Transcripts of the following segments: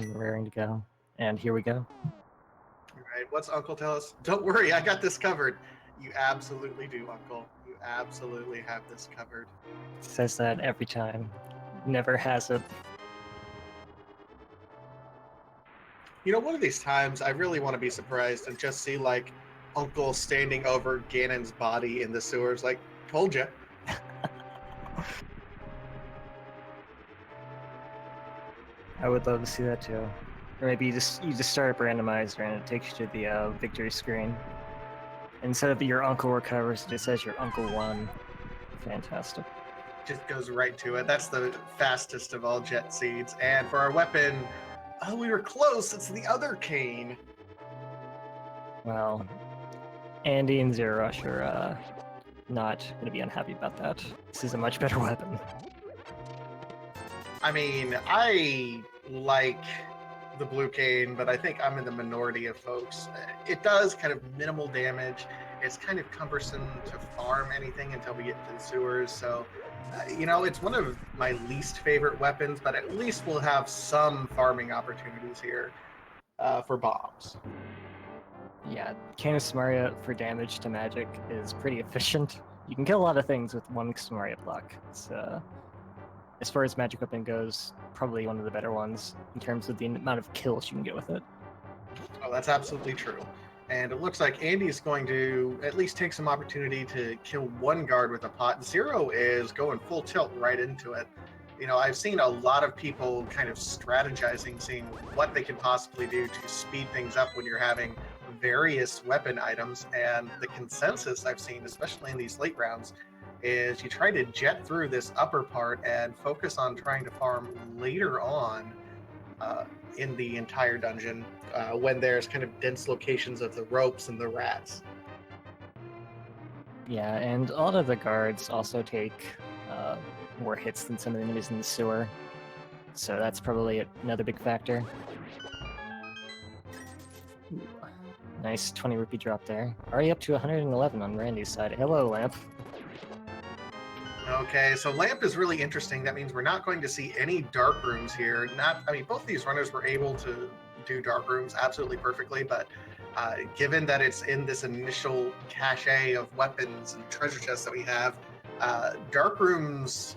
and raring to go. And here we go. All right, what's Uncle tell us? Don't worry, I got this covered. You absolutely do, Uncle. You absolutely have this covered. Says that every time. Never has it. You know, one of these times, I really want to be surprised and just see, like, Uncle standing over Ganon's body in the sewers, like, told you. I would love to see that too. Or maybe you just start up Randomizer and it takes you to the victory screen. Instead of your uncle recovers, it just says your uncle won. Fantastic. Just goes right to it. That's the fastest of all jet seeds. And for our weapon, oh, we were close. It's the other cane. Well, Andy and Zer0rush are not going to be unhappy about that. This is a much better weapon. I mean, I like the blue cane, but I think I'm in the minority of folks. It does kind of minimal damage. It's kind of cumbersome to farm anything until we get to the sewers. So, you know, it's one of my least favorite weapons, but at least we'll have some farming opportunities here for bombs. Yeah, Cane of Samaria for damage to magic is pretty efficient. You can kill a lot of things with one Samaria block. It's, as far as magic weapon goes, probably one of the better ones in terms of the amount of kills you can get with it. Oh, that's absolutely true. And it looks like Andy's going to at least take some opportunity to kill one guard with a pot. Zero is going full tilt right into it. You know, I've seen a lot of people kind of strategizing, seeing what they can possibly do to speed things up when you're having various weapon items. And the consensus I've seen, especially in these late rounds, is you try to jet through this upper part and focus on trying to farm later on in the entire dungeon when there's kind of dense locations of the ropes and the rats. Yeah, and a lot of the guards also take more hits than some of the enemies in the sewer, so that's probably another big factor. Ooh, nice 20 rupee drop there. Already up to 111 on Randy's side. Hello, Lamp. Okay, so Lamp is really interesting. That means we're not going to see any dark rooms here. I mean, both these runners were able to do dark rooms absolutely perfectly, but given that it's in this initial cache of weapons and treasure chests that we have, dark rooms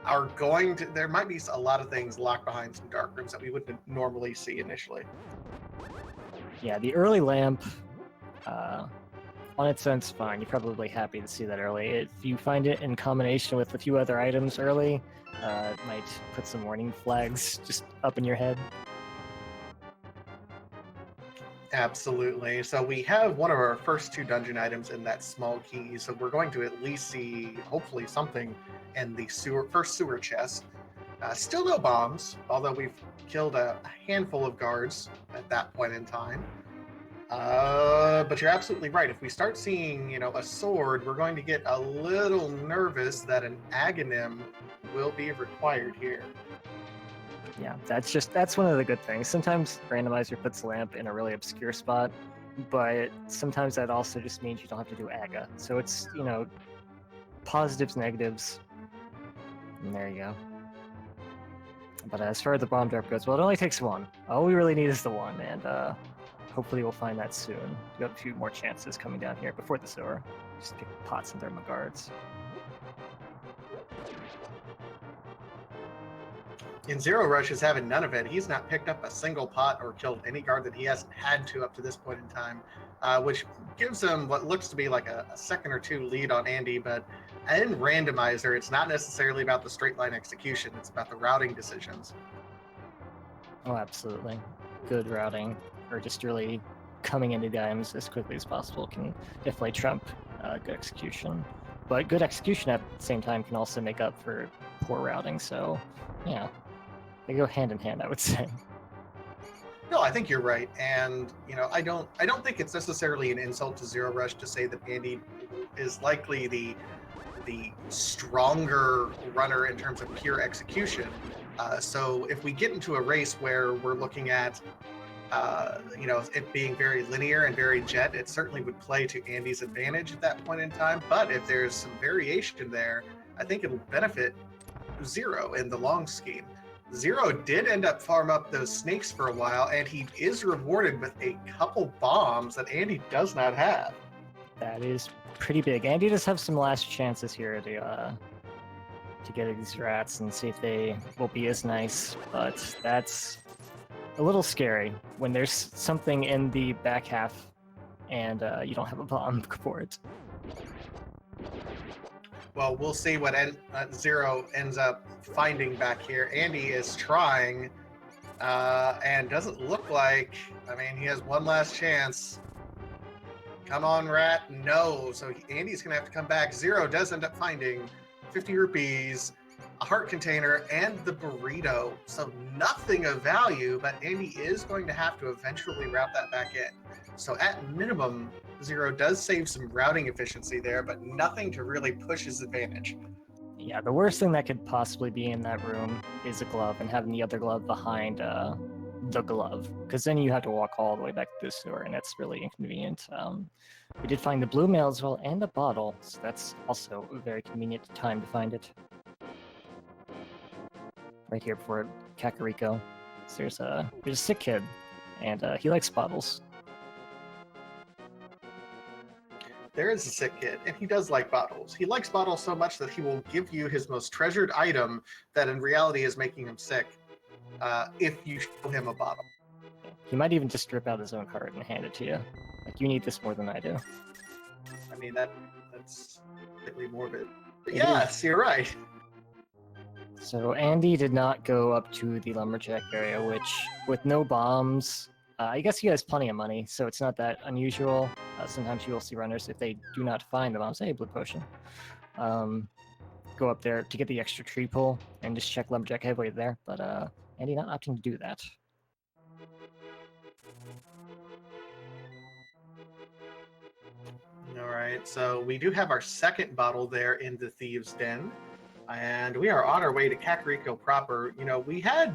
are going to, there might be a lot of things locked behind some dark rooms that we wouldn't normally see initially. Yeah, the early Lamp, on its own, it's fine. You're probably happy to see that early. If you find it in combination with a few other items early, it might put some warning flags just up in your head. Absolutely. So we have one of our first two dungeon items in that small key, so we're going to at least see, hopefully, something in the first sewer chest. Still no bombs, although we've killed a handful of guards at that point in time. But you're absolutely right. If we start seeing, you know, a sword, we're going to get a little nervous that an agonim will be required here. Yeah, that's one of the good things. Sometimes Randomizer puts Lamp in a really obscure spot, but sometimes that also just means you don't have to do Aga. So it's, you know, positives, negatives, and there you go. But as far as the bomb drop goes, well, it only takes one. All we really need is the one, and hopefully we'll find that soon. We have a few more chances coming down here before the sewer. Just pick pots and thermal guards. And Zer0rush is having none of it. He's not picked up a single pot or killed any guard that he hasn't had to up to this point in time, which gives him what looks to be like a second or two lead on Andy. But in Randomizer, it's not necessarily about the straight line execution. It's about the routing decisions. Oh, absolutely. Good routing, or just really coming into the items as quickly as possible can definitely trump good execution. But good execution at the same time can also make up for poor routing, so yeah. They go hand in hand, I would say. No, I think you're right, and you know, I don't think it's necessarily an insult to Zer0rush to say that Andy is likely the stronger runner in terms of pure execution. So if we get into a race where we're looking at, you know, it being very linear and very jet, it certainly would play to Andy's advantage at that point in time. But if there's some variation there, I think it'll benefit Zero in the long scheme. Zero did end up farm up those snakes for a while, and he is rewarded with a couple bombs that Andy does not have. That is pretty big. Andy does have some last chances here to get these rats and see if they will be as nice, but that's a little scary when there's something in the back half and you don't have a bomb for it. Well, we'll see what Zero ends up finding back here. Andy is trying, and doesn't look like. I mean, he has one last chance. Come on, rat. No. So Andy's going to have to come back. Zero does end up finding 50 rupees, a heart container, and the burrito. So nothing of value, but Andy is going to have to eventually route that back in. So at minimum, Zero does save some routing efficiency there, but nothing to really push his advantage. Yeah, the worst thing that could possibly be in that room is a glove, and having the other glove behind the glove, because then you have to walk all the way back to the sewer, and that's really inconvenient. We did find the blue mail as well, and a bottle, so that's also a very convenient time to find it. Right here before Kakariko. So there's a sick kid, and he likes bottles. There is a sick kid, and he does like bottles. He likes bottles so much that he will give you his most treasured item that in reality is making him sick if you show him a bottle. He might even just strip out his own card and hand it to you. Like, you need this more than I do. I mean, that's slightly morbid. But yes, you're right. So Andy did not go up to the lumberjack area, which, with no bombs, I guess he has plenty of money, so it's not that unusual. Sometimes you will see runners, if they do not find the bombs, hey, blue potion, go up there to get the extra tree pull and just check lumberjack heavily there, but Andy not opting to do that. All right, so we do have our second bottle there in the Thieves' Den, and we are on our way to Kakariko proper. You know, we had,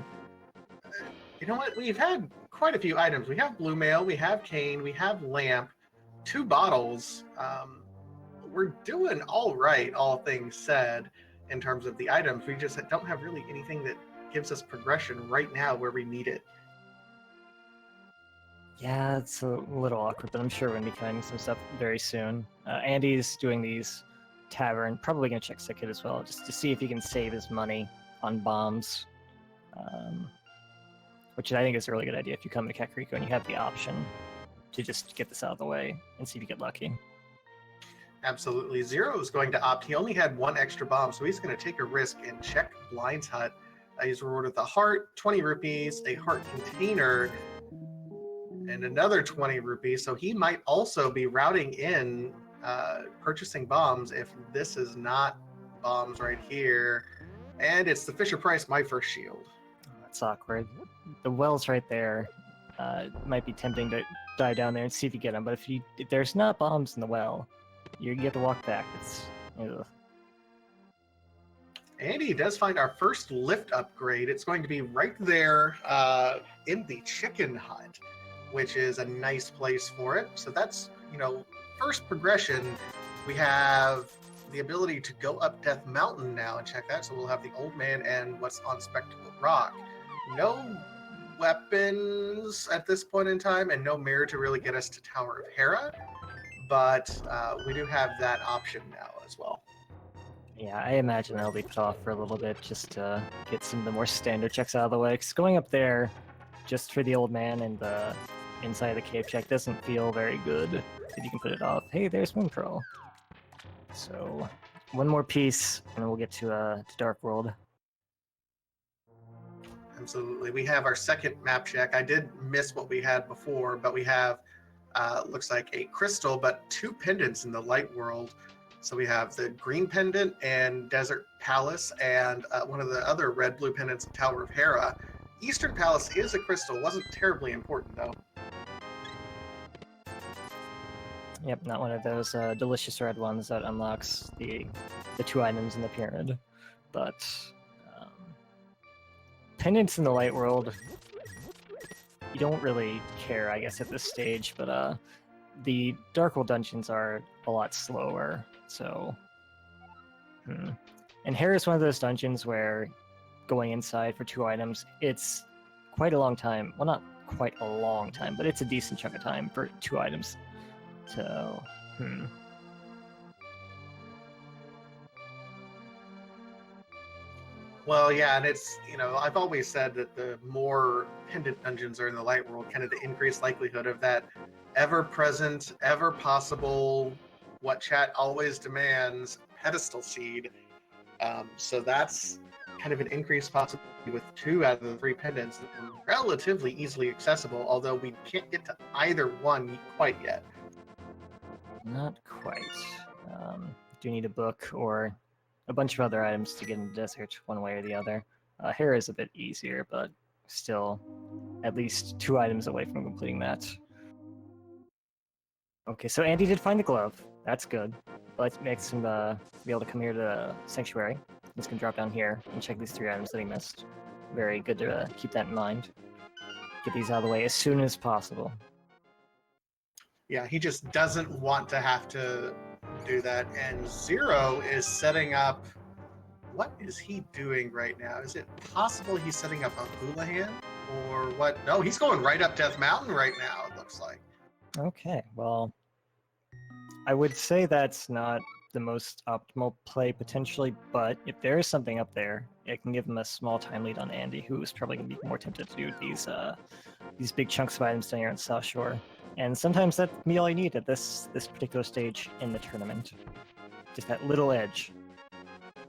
you know what, we've had quite a few items. We have blue mail, we have cane, we have lamp, 2 bottles. We're doing all right, all things said, in terms of the items. We just don't have really anything that gives us progression right now where we need it. Yeah, it's a little awkward, but I'm sure we're going to be finding some stuff very soon. Andy's doing these tavern, probably going to check Sick Kid as well, just to see if he can save his money on bombs. Which I think is a really good idea if you come to Kakariko and you have the option to just get this out of the way and see if you get lucky. Absolutely. Zero is going to opt. He only had 1 extra bomb, so he's going to take a risk and check Blind's Hut. He's rewarded with a heart, 20 rupees, a heart container, and another 20 rupees. So he might also be routing in, purchasing bombs if this is not bombs right here. And it's the Fisher Price My First Shield. That's awkward. The well's right there. It might be tempting to dive down there and see if you get them, but if there's not bombs in the well, you have to walk back. It's ugh. Andy does find our first lift upgrade. It's going to be right there in the chicken hut, which is a nice place for it. So that's, you know, first progression. We have the ability to go up Death Mountain now and check that. So we'll have the Old Man and what's on Spectacle Rock. No weapons at this point in time, and no mirror to really get us to Tower of Hera. But we do have that option now as well. Yeah, I imagine that'll be put off for a little bit just to get some of the more standard checks out of the way. Because going up there just for the Old Man and the inside of the cave check doesn't feel very good. If you can put it off. Hey, there's Moon Pearl. So one more piece, and we'll get to Dark World. Absolutely. We have our second map check. I did miss what we had before, but we have, looks like a crystal, but 2 pendants in the Light World. So we have the green pendant and Desert Palace, and one of the other red-blue pendants in Tower of Hera. Eastern Palace is a crystal. Wasn't terribly important, though. Yep, not one of those delicious red ones that unlocks the 2 items in the pyramid. But pendants in the Light World, you don't really care, I guess, at this stage, but the Dark World dungeons are a lot slower, so... And Hera is one of those dungeons where going inside for 2 items, it's quite a long time. Well, not quite a long time, but it's a decent chunk of time for 2 items. So, Well, yeah, and it's, I've always said that the more pendant dungeons are in the light world, kind of the increased likelihood of that ever present, ever possible, what chat always demands, pedestal seed. So that's kind of an increased possibility with 2 out of the 3 pendants that are relatively easily accessible, although we can't get to either one quite yet. not quite. Do need a book or a bunch of other items to get in the desert, one way or the other. Hair is a bit easier, but still at least 2 items away from completing that. Okay, so Andy did find the glove. That's good. But makes him be able to come here to the sanctuary. He's gonna drop down here and check these 3 items that he missed. Very good to keep that in mind. Get these out of the way as soon as possible. Yeah, he just doesn't want to have to do that. And Zero is setting up. What is he doing right now? Is it possible he's setting up a Houlihan? Or what? No, he's going right up Death Mountain right now, it looks like. Okay, well, I would say that's not the most optimal play potentially, but if there is something up there, it can give him a small time lead on Andy, who is probably going to be more tempted to do these big chunks of items down here on South Shore. And sometimes that can be all you need at this particular stage in the tournament. Just that little edge.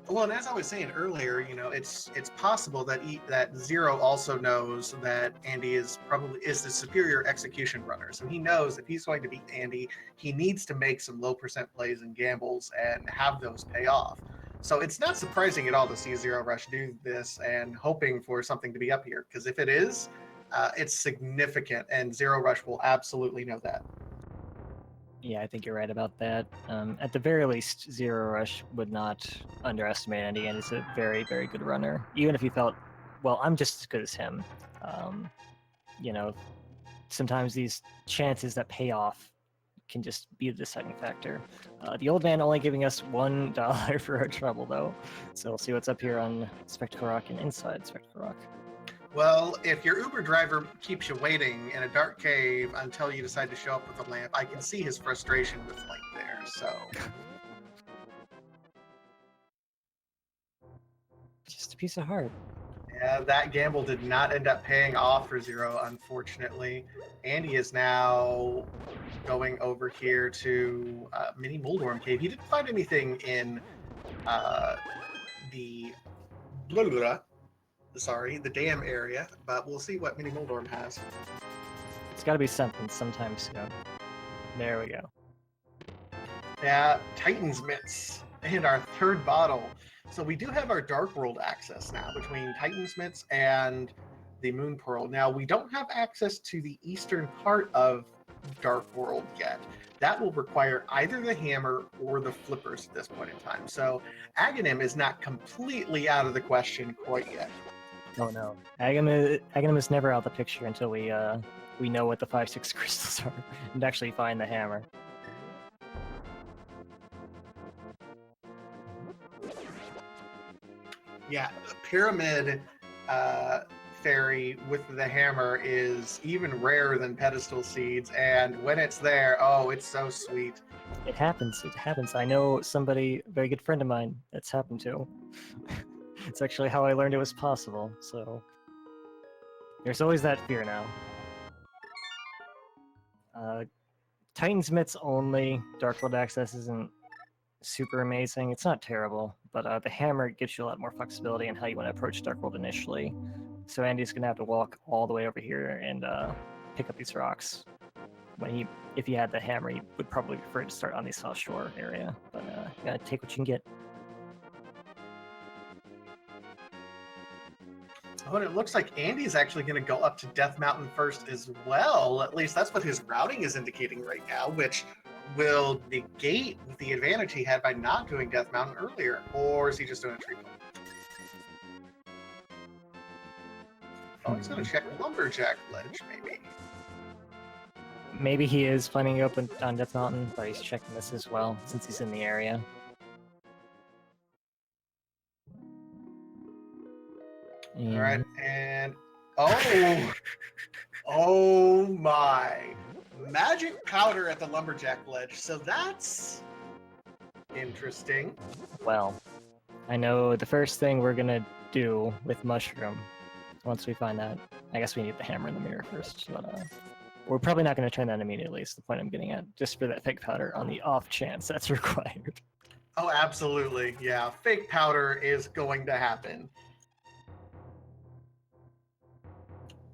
Well, and as I was saying earlier, it's possible that that Zero also knows that Andy is the superior execution runner. So he knows if he's going to beat Andy, he needs to make some low percent plays and gambles and have those pay off. So it's not surprising at all to see Zer0rush do this and hoping for something to be up here, because if it is, it's significant, and Zer0rush will absolutely know that. Yeah, I think you're right about that. At the very least, Zer0rush would not underestimate Andy, and he's a very, very good runner. Even if he felt, well, I'm just as good as him. Sometimes these chances that pay off can just be the deciding factor. The old man only giving us $1 for our trouble, though. So we'll see what's up here on Spectacle Rock and inside Spectacle Rock. Well, if your Uber driver keeps you waiting in a dark cave until you decide to show up with a lamp, I can see his frustration with Link there, so. Just a piece of heart. Yeah, that gamble did not end up paying off for Zero, unfortunately. Andy is now going over here to Mini Moldorm Cave. He didn't find anything in the the dam area, but we'll see what Mini Moldorm has. It's got to be something sometime soon. There we go. Yeah, Titan's Mitts and our 3rd bottle. So we do have our Dark World access now between Titan's Mitts and the Moon Pearl. Now, we don't have access to the eastern part of Dark World yet. That will require either the hammer or the flippers at this point in time. So Aghanim is not completely out of the question quite yet. Oh no, Aghanim is never out of the picture until we know what the 5-6 crystals are and actually find the hammer. Yeah, the pyramid fairy with the hammer is even rarer than pedestal seeds, and when it's there, oh, it's so sweet. It happens. I know somebody, a very good friend of mine, that's happened to. It's actually how I learned it was possible, so there's always that fear now. Titan's Mitts only, Dark World access isn't super amazing. It's not terrible, but the hammer gives you a lot more flexibility in how you want to approach Dark World initially. So Andy's gonna have to walk all the way over here and pick up these rocks. If he had the hammer, he would probably prefer to start on the South Shore area, but you gotta take what you can get. Oh, and it looks like Andy's actually going to go up to Death Mountain first as well. At least that's what his routing is indicating right now, which will negate the advantage he had by not doing Death Mountain earlier. Or is he just doing a tree climb? Oh, he's going to check Lumberjack Ledge, maybe. Maybe he is planning to go up on Death Mountain, but he's checking this as well, since he's in the area. And... All right, and oh, oh my, magic powder at the lumberjack ledge. So that's interesting. Well, I know the first thing we're gonna do with mushroom, once we find that, I guess we need the hammer in the mirror first, but we're probably not gonna turn that immediately, is the point I'm getting at, just for that fake powder on the off chance that's required. Oh, absolutely. Yeah, fake powder is going to happen.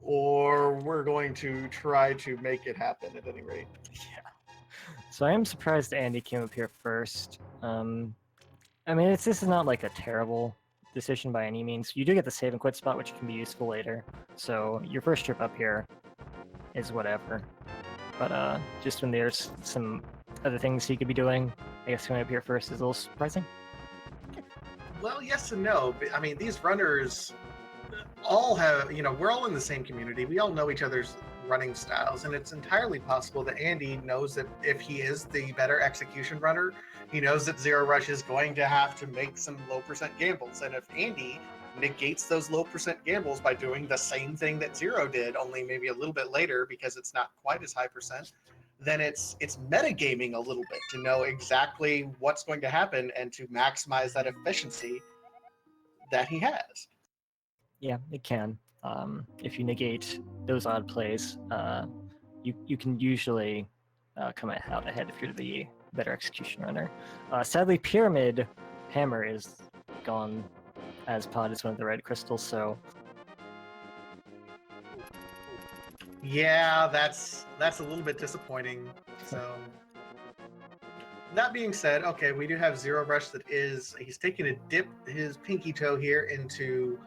Or we're going to try to make it happen at any rate. Yeah. So I am surprised Andy came up here first. I mean, this is not like a terrible decision by any means. You do get the save and quit spot, which can be useful later. So your first trip up here is whatever. But just when there's some other things he could be doing, I guess coming up here first is a little surprising. Well, yes and no. I mean, these runners all have, we're all in the same community. We all know each other's running styles, and it's entirely possible that Andy knows that if he is the better execution runner, he knows that Zer0rush is going to have to make some low percent gambles. And if Andy negates those low percent gambles by doing the same thing that Zero did, only maybe a little bit later because it's not quite as high percent, then it's metagaming a little bit to know exactly what's going to happen and to maximize that efficiency that he has. Yeah, it can. If you negate those odd plays, you can usually come out ahead if you're the better execution runner. Sadly, Pyramid Hammer is gone as Pod is one of the red crystals, so... Yeah, that's a little bit disappointing. So, that being said, okay, we do have Zer0rush that he's taking a dip his pinky toe here into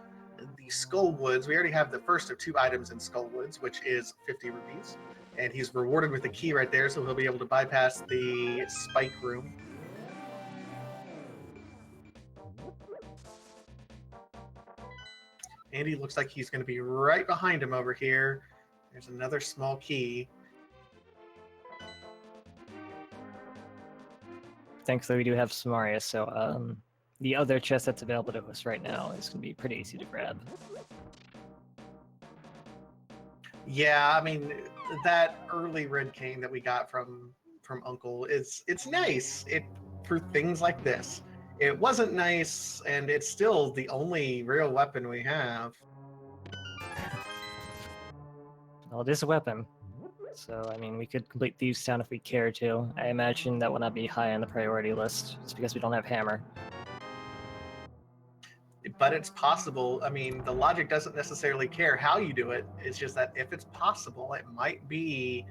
the Skull Woods. We already have the first of 2 items in Skull Woods, which is 50 rupees. And he's rewarded with the key right there, so he'll be able to bypass the spike room. Andy looks like he's going to be right behind him over here. There's another small key. Thankfully, we do have Samaria, so the other chest that's available to us right now is going to be pretty easy to grab. Yeah, I mean, that early red cane that we got from Uncle it's nice. For things like this. It wasn't nice, and it's still the only real weapon we have. Well, it is a weapon, so I mean, we could complete Thieves Town if we care to. I imagine that will not be high on the priority list, just because we don't have hammer. But it's possible. I mean, the logic doesn't necessarily care how you do it. It's just that if it's possible, it might be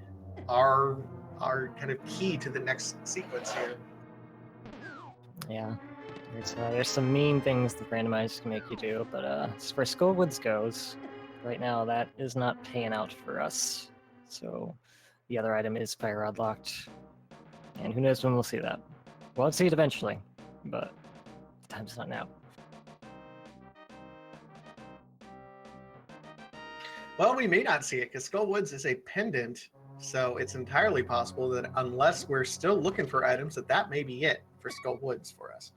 our kind of key to the next sequence here. Yeah, there's some mean things the randomizers can make you do, but as far as Skullwoods goes, right now that is not paying out for us. So the other item is Fire Rod locked, and who knows when we'll see that. We'll see it eventually, but the time's not now. Well, we may not see it because Skullwoods is a pendant, so it's entirely possible that unless we're still looking for items, that may be it for Skullwoods for us.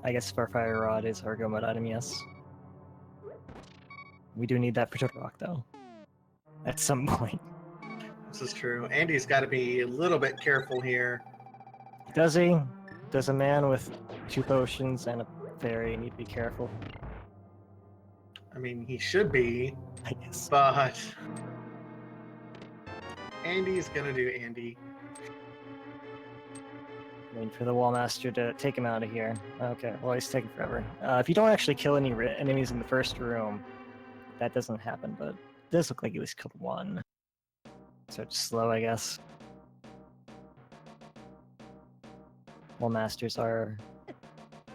I guess our Fire Rod is our go mode item, yes. We do need that for Total Rock, though. At some point. This is true. Andy's got to be a little bit careful here. Does he? Does a man with 2 potions and a fairy need to be careful? I mean, he should be, I guess. but Andy's gonna do Andy. Waiting for the Wallmaster to take him out of here. Okay, well, he's taking forever. If you don't actually kill any enemies in the first room, that doesn't happen, but it does look like he at least killed 1. So it's slow, I guess. Wallmasters are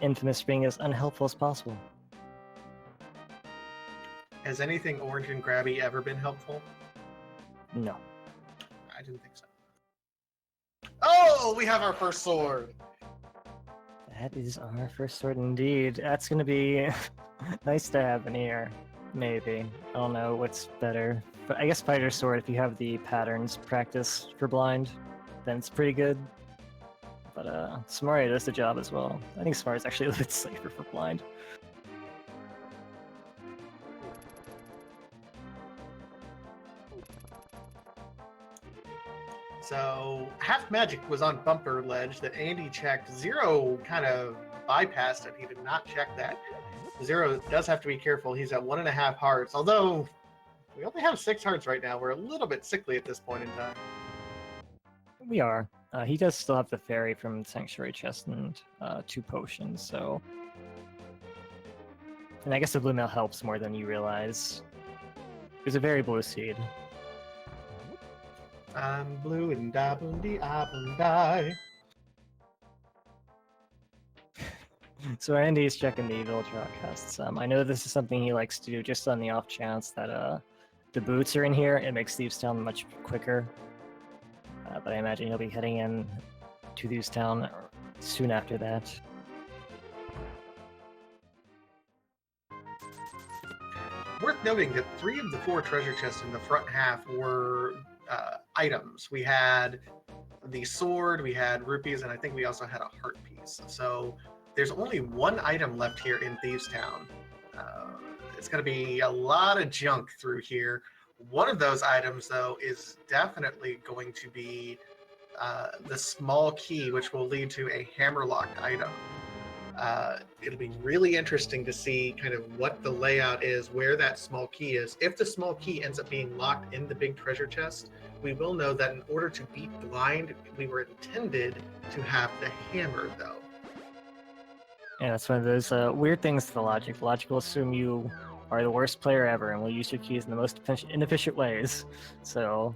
infamous for being as unhelpful as possible. Has anything orange and grabby ever been helpful? No. I didn't think so. Oh, we have our first sword. That is our first sword indeed. That's gonna be nice to have in here. Maybe. I don't know what's better. But I guess Fighter Sword, if you have the patterns practice for blind, then it's pretty good. But Samaria does the job as well. I think Samaria's actually a little bit safer for blind. So Half Magic was on Bumper Ledge that Andy checked. Zero kind of bypassed it. He did not check that. Zero does have to be careful. He's at 1.5 hearts. Although we only have 6 hearts right now. We're a little bit sickly at this point in time. We are. He does still have the fairy from Sanctuary Chest and 2 potions, so... And I guess the blue mail helps more than you realize. There's a very blue seed. I'm blue and da boom dee ah boom die. So Andy's checking the village outcasts. I know this is something he likes to do just on the off chance that the boots are in here. It makes Thieves Town much quicker. But I imagine he'll be heading in to Thieves Town soon after that. Worth noting that 3 of the 4 treasure chests in the front half were items. We had the sword, we had rupees, and I think we also had a heart piece. So there's only 1 item left here in Thieves Town. It's going to be a lot of junk through here. One of those items, though, is definitely going to be the small key, which will lead to a hammerlocked item. It'll be really interesting to see kind of what the layout is, where that small key is. If the small key ends up being locked in the big treasure chest, we will know that in order to beat blind, we were intended to have the hammer, though. Yeah, that's one of those weird things to the logic. The logic will assume you are the worst player ever and will use your keys in the most inefficient ways. So,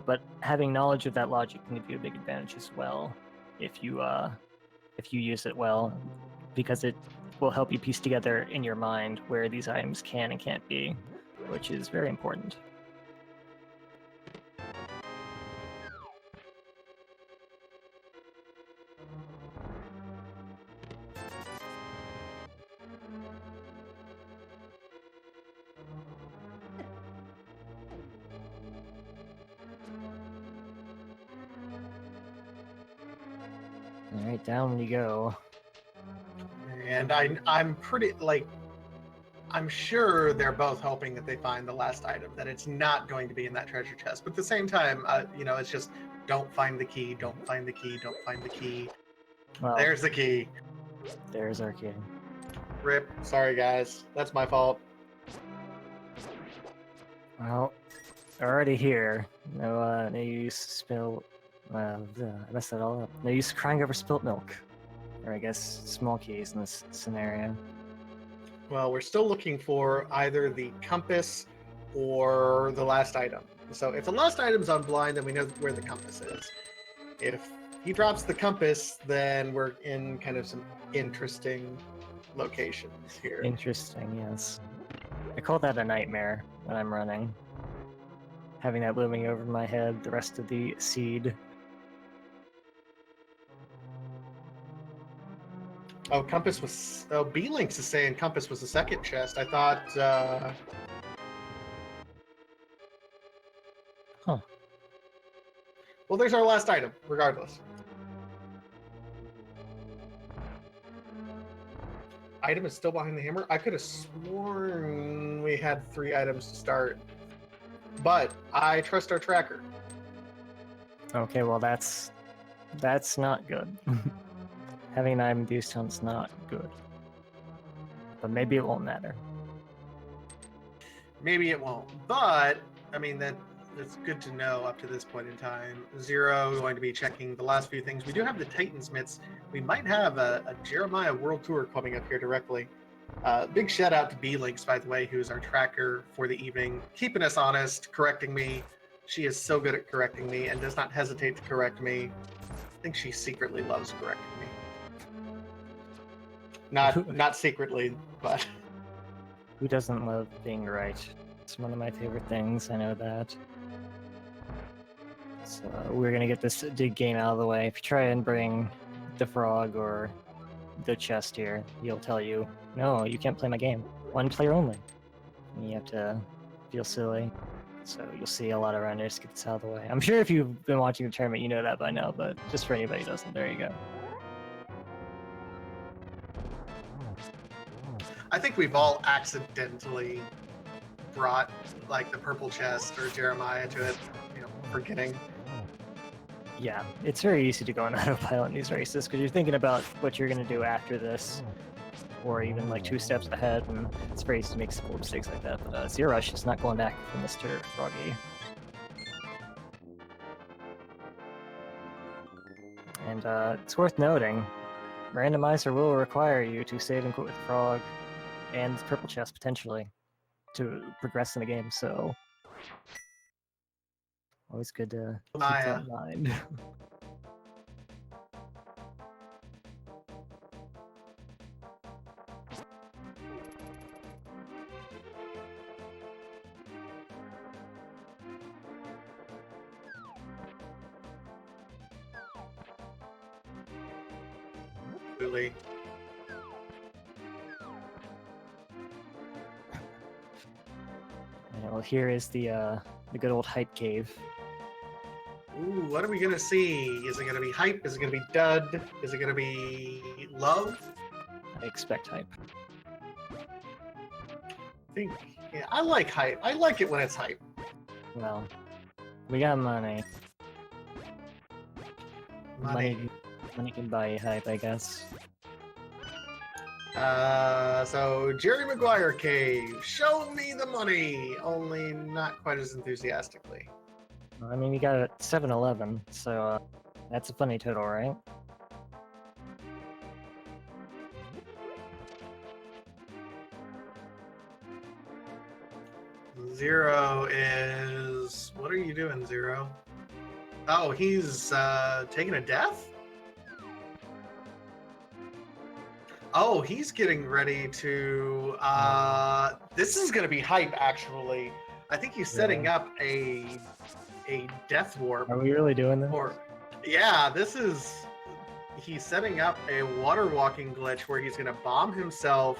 but having knowledge of that logic can give you a big advantage as well if you use it well, because it will help you piece together in your mind where these items can and can't be, which is very important. All right, down you go. And I'm pretty, like, I'm sure they're both hoping that they find the last item, that it's not going to be in that treasure chest. But at the same time, you know, it's just don't find the key, don't find the key, don't find the key. Well, There's the key. There's our key. Rip. Sorry, guys. That's my fault. Well, already here. No use spill. I messed that all up. No use crying over spilt milk. Or I guess small keys in this scenario. Well, we're still looking for either the compass or the last item. So if the last item's on blind, then we know where the compass is. If he drops the compass, then we're in kind of some interesting locations here. Interesting, yes. I call that a nightmare when I'm running. Having that looming over my head, the rest of the seed. Oh, compass was... Oh, B-Links is saying compass was the second chest. I thought... Huh. Well, there's our last item, regardless. Item is still behind the hammer? I could have sworn we had 3 items to start. But I trust our tracker. Okay, well that's not good. Having an item in Thieves Town is not good. But maybe it won't matter. Maybe it won't. But, I mean, that's good to know up to this point in time. Zero going to be checking the last few things. We do have the Titansmiths. We might have a Jeremiah World Tour coming up here directly. Big shout out to B-Links, by the way, who's our tracker for the evening, keeping us honest, correcting me. She is so good at correcting me and does not hesitate to correct me. I think she secretly loves correcting me. Not secretly, but... Who doesn't love being right? It's one of my favorite things, I know that. So we're gonna get this dig game out of the way. If you try and bring the frog or the chest here, he'll tell you, no, you can't play my game. 1 player only. And you have to feel silly. So you'll see a lot of runners get this out of the way. I'm sure if you've been watching the tournament, you know that by now, but just for anybody who doesn't, there you go. I think we've all accidentally brought, like, the purple chest or Jeremiah to it, you know, forgetting. Yeah, it's very easy to go on autopilot in these races because you're thinking about what you're going to do after this, or even like 2 steps ahead, and it's very easy to make simple mistakes like that. But Zer0rush is not going back for Mr. Froggy. And it's worth noting, Randomizer will require you to save and quit with Frog and Purple Chest potentially to progress in the game, so always good to keep that in mind. Absolutely. And, well, here is the good old hype cave. Ooh, what are we gonna see? Is it gonna be hype? Is it gonna be dud? Is it gonna be love? I expect hype. Yeah, I like hype. I like it when it's hype. Well, we got money. Money can buy you hype, I guess. So Jerry Maguire Cave, show me the money. Only not quite as enthusiastically. I mean, we got it at 7-11, so that's a funny total, right? Zero is... What are you doing, Zero? Oh, he's taking a death? Oh, he's getting ready to... This is going to be hype, actually. I think he's setting up a death warp. Are we really doing this? Yeah, this is... He's setting up a water walking glitch where he's going to bomb himself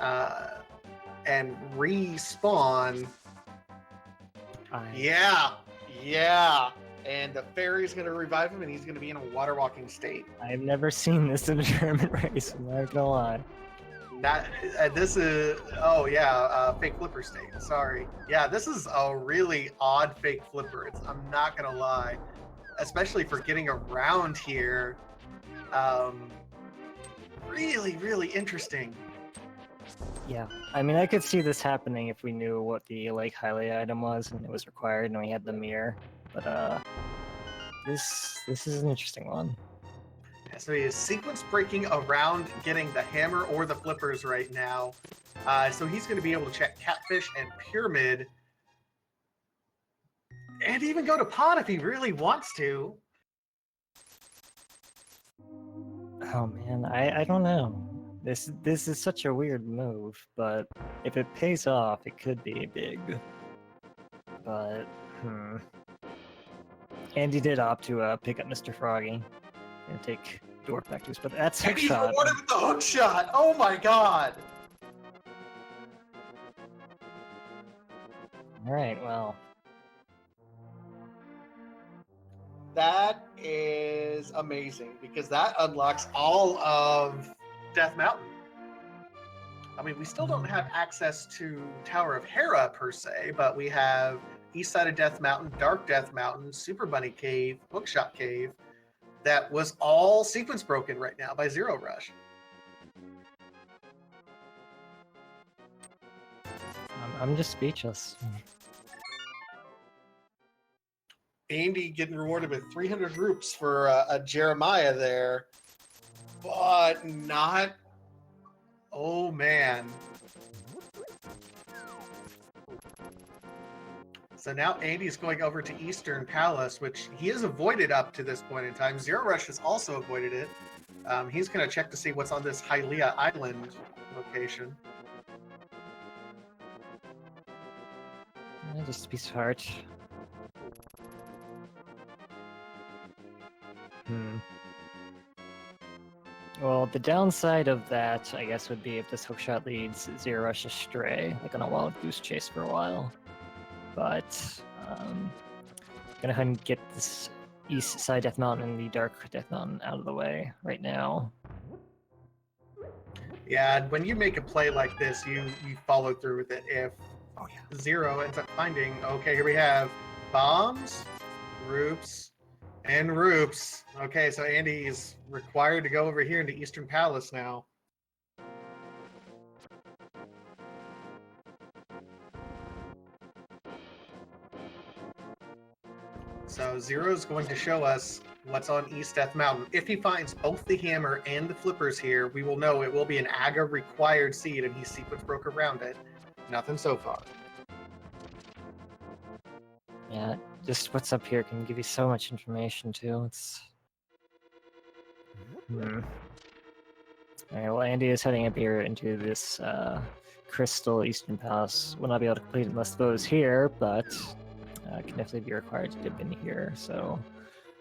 and respawn. Yeah. And the fairy's going to revive him and he's going to be in a water walking state. I've never seen this in a tournament race, I'm not gonna lie. This is... Oh, yeah, fake flipper state. Sorry. Yeah, this is a really odd fake flipper. I'm not going to lie. Especially for getting around here. Really, really interesting. Yeah, I mean, I could see this happening if we knew what the Lake highlight item was and it was required and we had the mirror. But this is an interesting one. Yeah, so he is sequence breaking around getting the hammer or the flippers right now. So he's going to be able to check Catfish and Pyramid. And even go to Pot if he really wants to. Oh man, I don't know. This is such a weird move, but if it pays off, it could be big. But Andy did opt to pick up Mr. Froggy and take Dork back to his, but that's hook And he's shot. rewarded with the hook shot. Oh my god. All right, well. That is amazing because that unlocks all of Death Mountain. I mean, we still don't have access to Tower of Hera per se, but we have East Side of Death Mountain, Dark Death Mountain, Super Bunny Cave, Hookshot Cave. That was all sequence broken right now by Zer0rush. I'm just speechless. Andy getting rewarded with 300 roops for a Jeremiah there, but not... Oh, man. So now Andy's going over to Eastern Palace, which he has avoided up to this point in time. Zer0rush has also avoided it. He's going to check to see what's on this Hylia Island location. Just a piece of heart. Well, the downside of that, I guess, would be if this hookshot leads Zer0rush astray, like on a wild goose chase for a while. But gonna go ahead and get this East Side Death Mountain and the Dark Death Mountain out of the way right now. Yeah, when you make a play like this, you follow through with it. If Zero ends up finding, okay, here we have bombs, roops, And Roops. Okay, so Andy is required to go over here into Eastern Palace now. So Zero's going to show us what's on East Death Mountain. If he finds both the hammer and the flippers here, we will know it will be an AGA required seed, and he's sequence broke around it. Nothing so far. Yeah, just what's up here can give you so much information too. It's Alright, well, Andy is heading up here into this Crystal Eastern Palace. Will not be able to complete it unless the boat is here, but can definitely be required to dip in here. So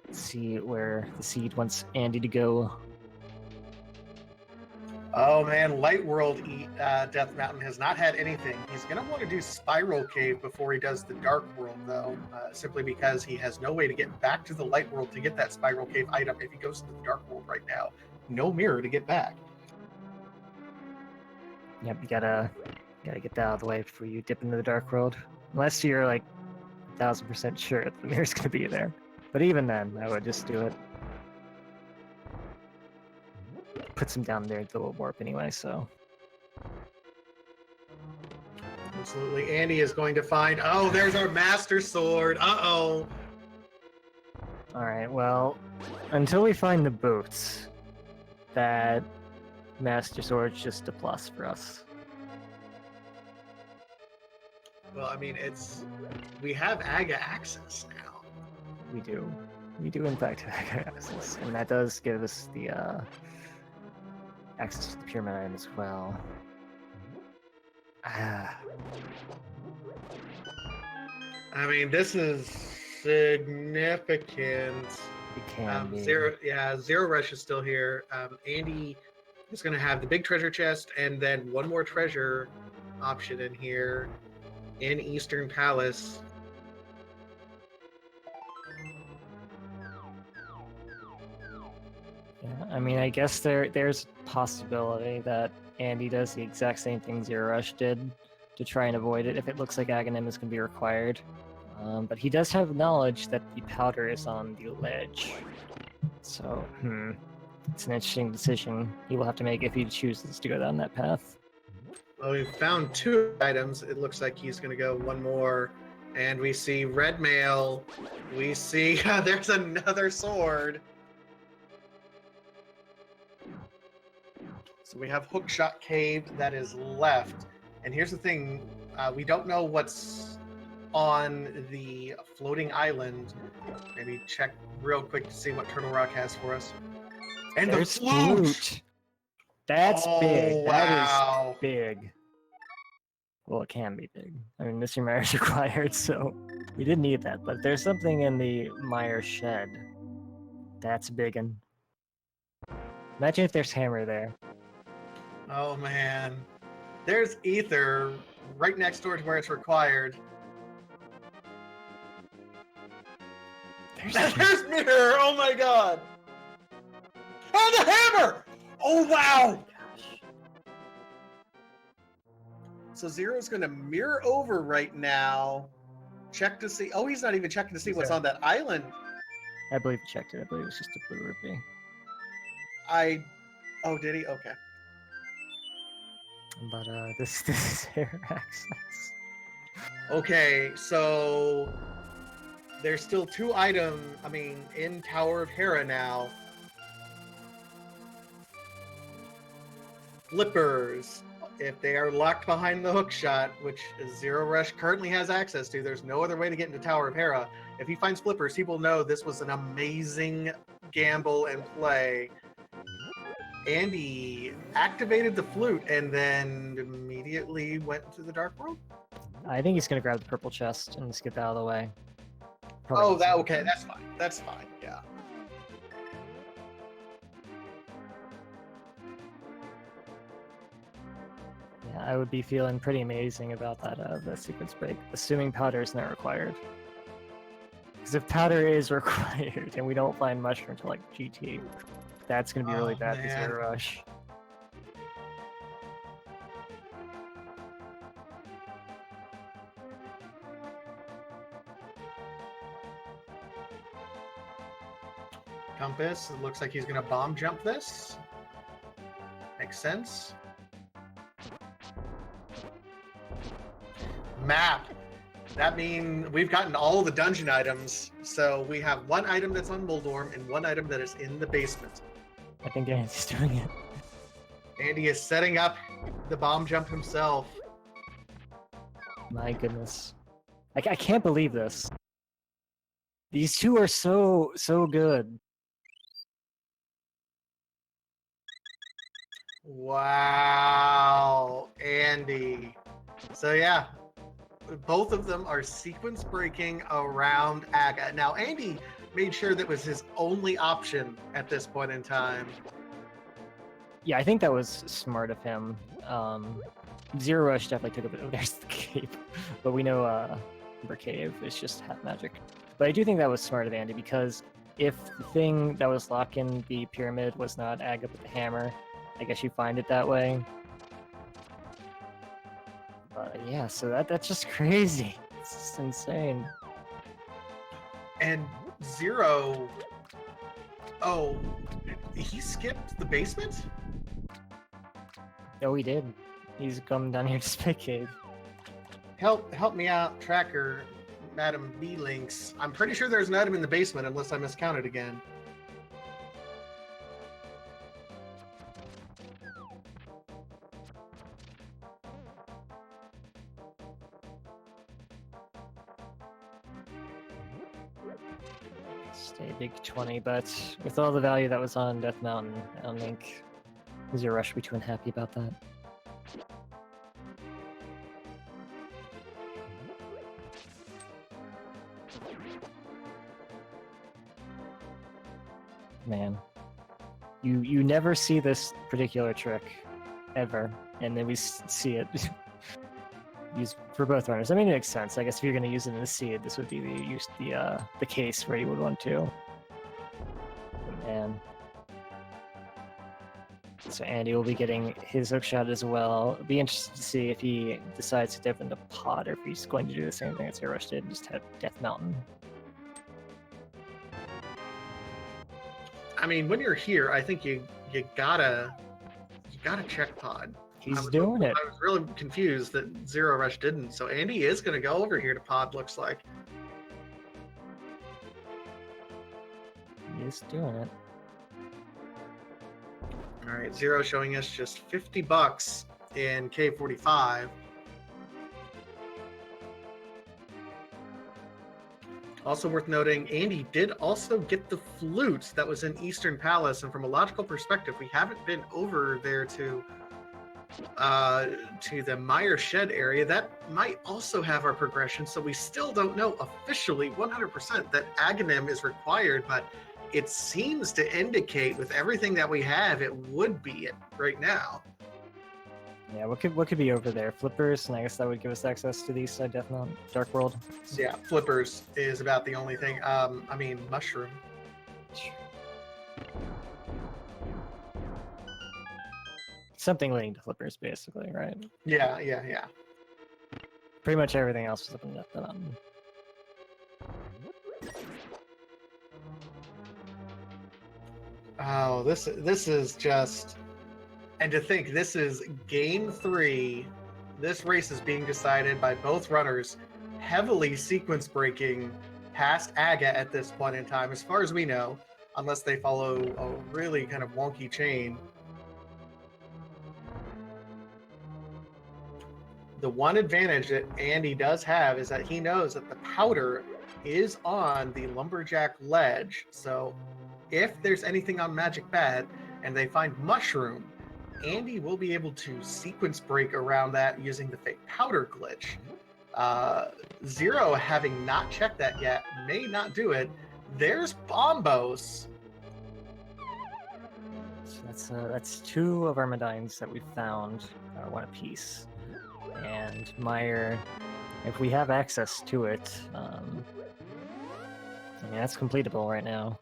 let's see where the seed wants Andy to go. Oh man, Light World Death Mountain has not had anything. He's going to want to do Spiral Cave before he does the Dark World, though, simply because he has no way to get back to the Light World to get that Spiral Cave item if he goes to the Dark World right now. No mirror to get back. Yep, you gotta get that out of the way before you dip into the Dark World. Unless you're like 1000% sure the mirror's gonna be there. But even then, I would just do it. Puts him down there to the warp anyway, so. Absolutely. Andy is going to find. Oh, there's our Master Sword. Uh-oh. Alright, well, until we find the boots, that Master Sword's just a plus for us. Well, I mean, we have AGA access now. We do. We do, in fact, have access. And that does give us the access to the pyramid item as well. I mean, this is significant. It can be. Zer0rush is still here. Andy is going to have the big treasure chest and then one more treasure option in here in Eastern Palace. Yeah, I mean, I guess there's a possibility that Andy does the exact same thing Zer0rush did to try and avoid it if it looks like Aghanim is going to be required. But he does have knowledge that the powder is on the ledge. So, it's an interesting decision he will have to make if he chooses to go down that path. Well, we've found 2 items. It looks like he's going to go one more. And we see red mail. We see there's another sword. So we have Hookshot Cave that is left. And here's the thing. We don't know what's on the floating island. Maybe check real quick to see what Turtle Rock has for us. And there's the flute! That's big. Wow. That is big. Well, it can be big. I mean, Mr. Meyer's required, so we didn't need that. But there's something in the Meyer shed. That's big. And imagine if there's hammer there. Oh, man. There's ether right next door to where it's required. There's mirror! Oh my god! Oh, the hammer! Oh, wow! So Zero's going to mirror over right now. Check to see. Oh, he's not even checking to see what's on that island. I believe he checked it. I believe it was just a blue rupee. Oh, did he? Okay. But this is air access. Okay, so there's still 2 items. I mean, in Tower of Hera now. Flippers. If they are locked behind the hookshot, which Zer0rush currently has access to, there's no other way to get into Tower of Hera. If he finds flippers, he will know this was an amazing gamble and play. Andy activated the flute and then immediately went to the Dark World? I think he's going to grab the purple chest and just get that out of the way. Okay, that's fine. That's fine, yeah. Yeah, I would be feeling pretty amazing about that sequence break, assuming powder is not required. Because if powder is required and we don't find mushroom until like GT, that's going to be really bad for Zer0rush. Compass, it looks like he's going to bomb jump this. Makes sense. Map. That means we've gotten all the dungeon items. So we have one item that's on Muldorm and one item that is in the basement. I think Andy's doing it. Andy is setting up the bomb jump himself. My goodness. I can't believe this. These two are so good. Wow, Andy. So yeah, both of them are sequence breaking around Aga. Now, Andy made sure that was his only option at this point in time. Yeah, I think that was smart of him. Zer0rush definitely took a bit. Oh, there's the cave, but we know Ember Cave is just half magic. But I do think that was smart of Andy, because if the thing that was locking the pyramid was not Aga but the hammer, I guess you find it that way. But yeah, so that's just crazy. It's just insane. And Zero, oh, he skipped the basement? Oh, he did. He's come down here to spectate. Help me out, Tracker, Madam B Links. I'm pretty sure there's an item in the basement unless I miscounted again. Stay big 20, but with all the value that was on Death Mountain, I don't think Zer0rush would be too unhappy about that. Man, you never see this particular trick ever, and then we see it used for both runners. I mean, it makes sense. I guess if you're going to use it in the seed, this would be the case where you would want to. But man, so Andy will be getting his hookshot as well. It'll be interesting to see if he decides to dip into pot, or if he's going to do the same thing as Zer0rush did and just have Death Mountain. I mean, when you're here, I think you gotta check pod. He's doing it. I was really confused that Zer0rush didn't. So Andy is gonna go over here to pod. Looks like He's doing it. All right, Zero showing us just $50 in K45. Also worth noting, Andy did also get the flute that was in Eastern Palace, and from a logical perspective, we haven't been over there to the Meyer Shed area. That might also have our progression, so we still don't know officially 100% that Aghanim is required, but it seems to indicate with everything that we have, it would be it right now. Yeah, what could be over there? Flippers, and I guess that would give us access to the East Side Death Mountain, Dark World. Yeah, Flippers is about the only thing. I mean, Mushroom. Something leading to Flippers, basically, right? Yeah. Pretty much everything else was up in Death Mountain. Oh, this is just, and to think this is game 3. This race is being decided by both runners, heavily sequence breaking past Aga at this point in time, as far as we know, unless they follow a really kind of wonky chain. The one advantage that Andy does have is that he knows that the powder is on the lumberjack ledge. So if there's anything on Magic Bat and they find Mushroom, Andy will be able to sequence break around that using the fake powder glitch. Zero, having not checked that yet, may not do it. There's Bombos. So that's 2 of our medallions that we found, one apiece. And Meyer, if we have access to it, I mean, that's completable right now.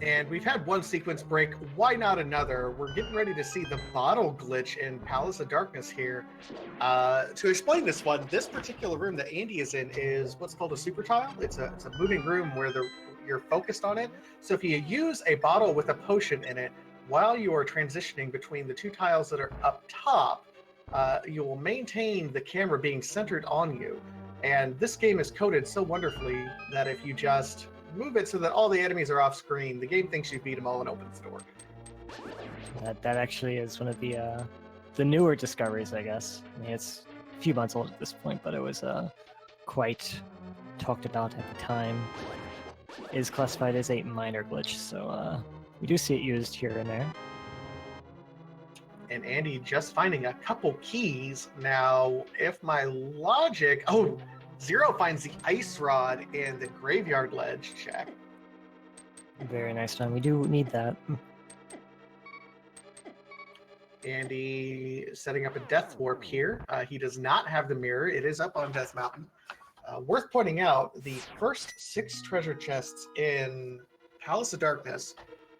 And we've had one sequence break. Why not another? We're getting ready to see the bottle glitch in Palace of Darkness here. To explain this one, this particular room that Andy is in is what's called a super tile. It's a moving room where you're focused on it. So if you use a bottle with a potion in it while you are transitioning between the two tiles that are up top, you will maintain the camera being centered on you. And this game is coded so wonderfully that if you just move it so that all the enemies are off screen, the game thinks you beat them all and opens the door. That actually is one of the newer discoveries, I guess. I mean, it's a few months old at this point, but it was quite talked about at the time. It is classified as a minor glitch, so we do see it used here and there. And Andy just finding a couple keys. Now, if my logic... Oh, Zero finds the ice rod in the graveyard ledge check. Very nice one. We do need that. Andy setting up a death warp here. He does not have the mirror. It is up on Death Mountain. Worth pointing out, the first 6 treasure chests in Palace of Darkness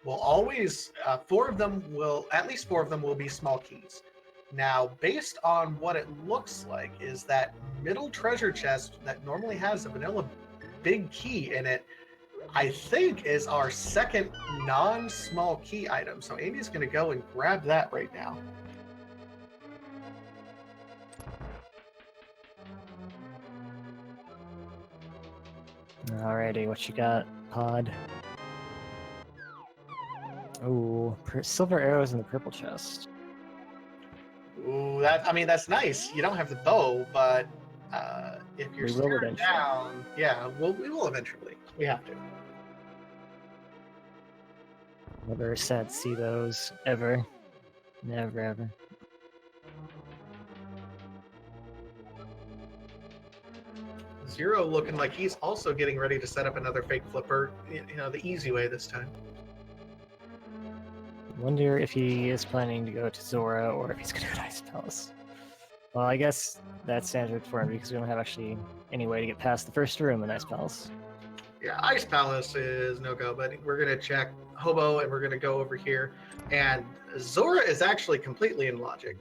will always, at least 4 of them will be small keys. Now, based on what it looks like, is that middle treasure chest that normally has a vanilla big key in it, I think is our second non-small key item. So Andy's going to go and grab that right now. Alrighty, what you got, Pod? Ooh, silver arrows in the purple chest. Ooh, that's nice. You don't have the bow, but if you're staring down, yeah, we will eventually. We have to. Never sad to see those, ever. Never, ever. Zero looking like he's also getting ready to set up another fake flipper, the easy way this time. Wonder if he is planning to go to Zora or if he's going to go to Ice Palace. Well, I guess that's standard for him because we don't have actually any way to get past the first room in Ice Palace. Yeah, Ice Palace is no go, but we're going to check Hobo and we're going to go over here. And Zora is actually completely in logic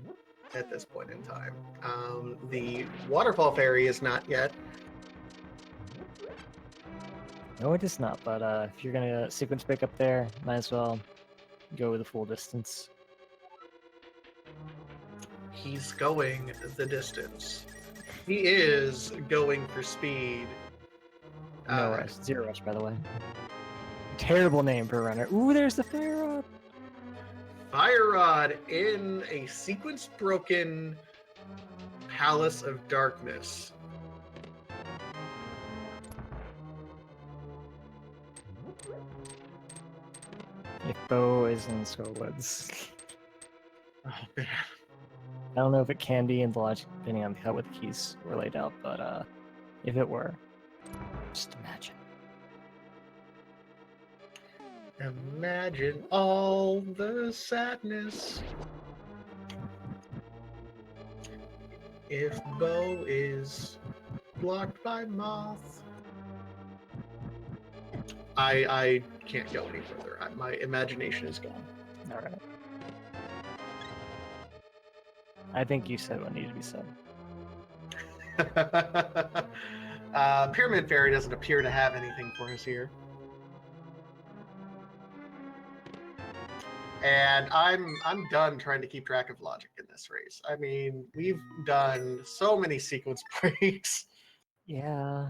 at this point in time. The Waterfall Fairy is not yet. No, it is not, but if you're going to sequence break up there, might as well go the full distance. He's going the distance. He is going for speed. No rush. Zer0rush, by the way. Terrible name for a runner. Ooh, there's the Fire Rod! Fire Rod in a sequence broken Palace of Darkness. If Bo is in Scarwoods. Oh, man. I don't know if it can be in the logic depending on how the keys were laid out, but if it were, just imagine. Imagine all the sadness. If Bo is blocked by Moth. I can't go any further. My imagination is gone. All right. I think you said what needed to be said. Pyramid Fairy doesn't appear to have anything for us here. And I'm done trying to keep track of logic in this race. I mean, we've done so many sequence breaks. Yeah.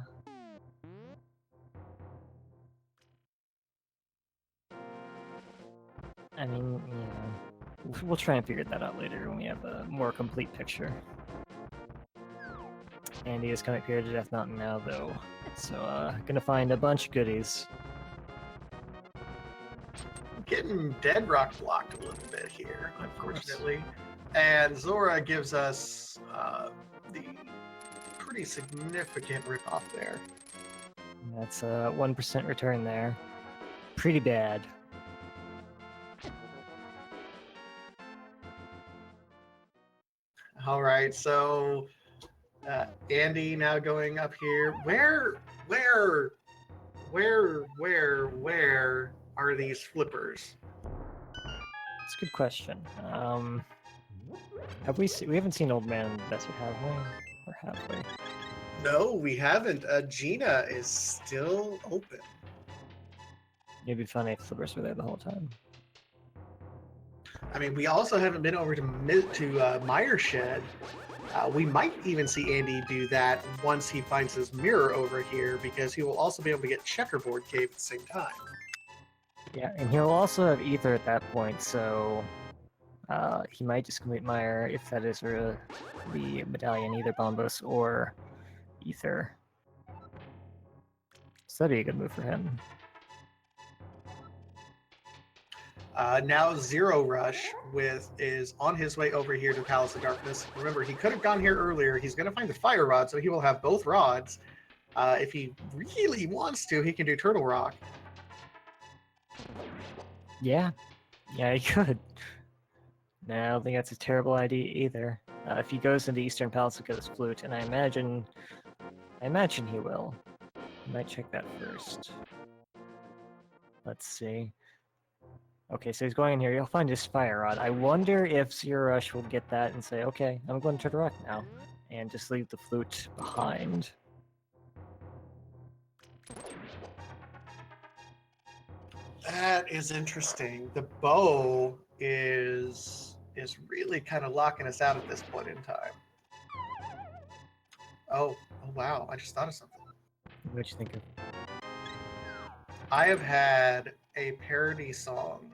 I mean, we'll try and figure that out later when we have a more complete picture. Andy is coming up here to Death Mountain now, though. So, gonna find a bunch of goodies. Getting dead rock blocked a little bit here, unfortunately. And Zora gives us the pretty significant ripoff there. That's a 1% return there. Pretty bad. All right, so Andy now going up here. Where are these flippers? It's a good question. Have we haven't seen Old Man in the Desert, have we? Or have we? No, we haven't. Gina is still open. It'd be funny if flippers were there the whole time. I mean, we also haven't been over to Meyer Shed. We might even see Andy do that once he finds his mirror over here, because he will also be able to get Checkerboard Cave at the same time. Yeah, and he'll also have Ether at that point, so he might just complete Meyer if that is the medallion, either Bombos or Ether. So that'd be a good move for him. Now Zer0rush is on his way over here to Palace of Darkness. Remember, he could have gone here earlier. He's going to find the Fire Rod, so he will have both rods. If he really wants to, he can do Turtle Rock. Yeah, he could. No, I don't think that's a terrible idea either. If he goes into Eastern Palace to get his flute, and I imagine he will. I might check that first. Let's see. Okay, so he's going in here. He'll find his Fire Rod. I wonder if Zer0rush will get that and say, okay, I'm going to Turtle Rock now, and just leave the flute behind. That is interesting. The bow is really kind of locking us out at this point in time. Oh wow, I just thought of something. What'd you think of? I have had a parody song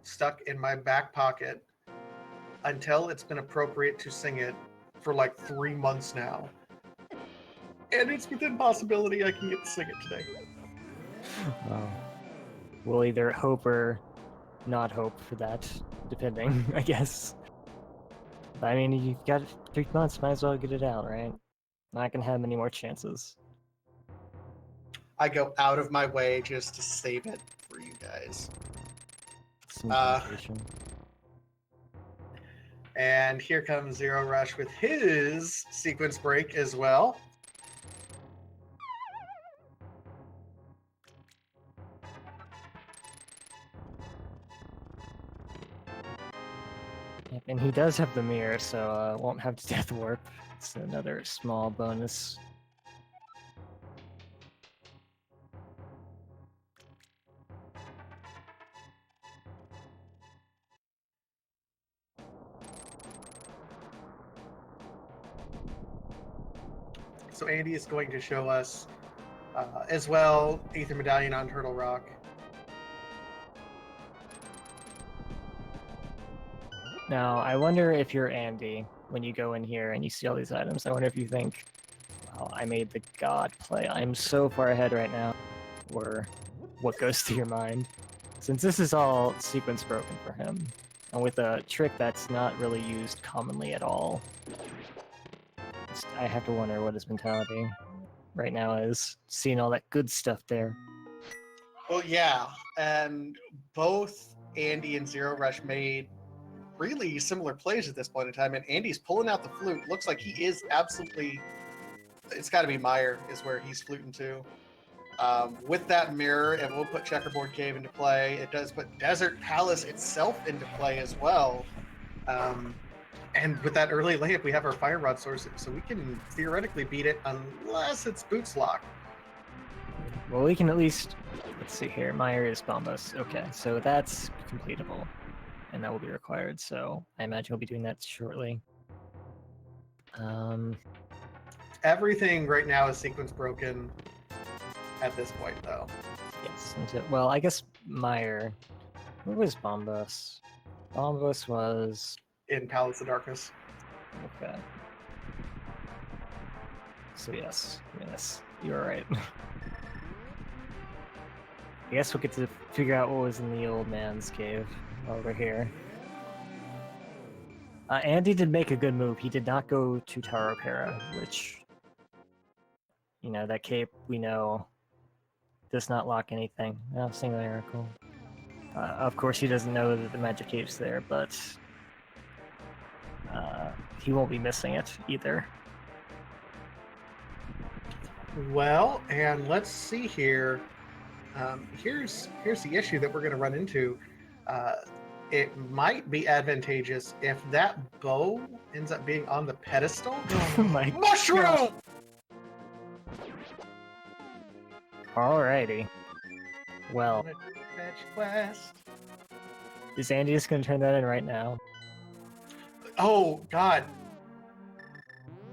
stuck in my back pocket until it's been appropriate to sing it for like 3 months now. And it's within possibility I can get to sing it today. Well, we'll either hope or not hope for that, depending, I guess. I mean, you've got 3 months, might as well get it out, right? Not gonna have many more chances. I go out of my way just to save it for you guys. Some dedication. And here comes Zer0rush with his sequence break as well. Yep, and he does have the mirror, so won't have to death warp. It's another small bonus. So Andy is going to show us as well Aether Medallion on Turtle Rock. Now, I wonder if you're Andy, when you go in here and you see all these items, I wonder if you think, wow, I made the god play. I'm so far ahead right now. Or what goes through your mind? Since this is all sequence broken for him, and with a trick that's not really used commonly at all, I have to wonder what his mentality right now is, seeing all that good stuff there. Well, yeah, and both Andy and Zer0rush made really similar plays at this point in time, and Andy's pulling out the flute. Looks like he is absolutely, it's got to be Meyer is where he's fluting to. With that mirror, and we'll put Checkerboard Cave into play. It does put Desert Palace itself into play as well. And with that early layup, we have our Fire Rod source, so we can theoretically beat it unless it's Boots Lock. Well, we can at least, let's see here, Meyer is Bombos. Okay, so that's completable, and that will be required, so I imagine we'll be doing that shortly. Everything right now is sequence broken at this point, though. Yes, well, I guess Meyer, where was Bombos? Bombos was... in Palace of Darkness. Okay. So yes, you're right. I guess we'll get to figure out what was in the old man's cave while we're here. Andy did make a good move. He did not go to Tower Opera, which, you know, that cape we know does not lock anything. Oh, single miracle. Of course, he doesn't know that the magic cape's there, but he won't be missing it either. Well, and let's see here. Here's the issue that we're going to run into. Uh, it might be advantageous if that bow ends up being on the pedestal. Oh my Mushroom! God. Alrighty. Well, Fetch quest. is Andy just gonna turn that in right now? Oh God!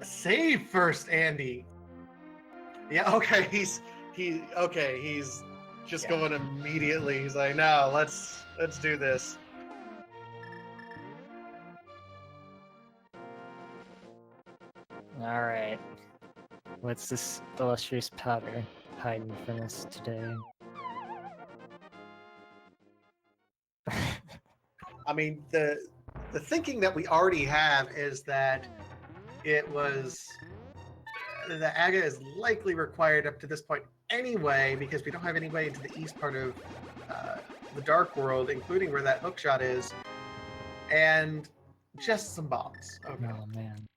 Save first, Andy. Yeah. Okay. He's just going immediately. He's like, no, let's do this. All right. What's this illustrious powder hiding from us today? I mean, the thinking that we already have is that it was the Aga is likely required up to this point anyway, because we don't have any way into the east part of the Dark World, including where that hookshot is, and just some bombs. Okay. Oh man.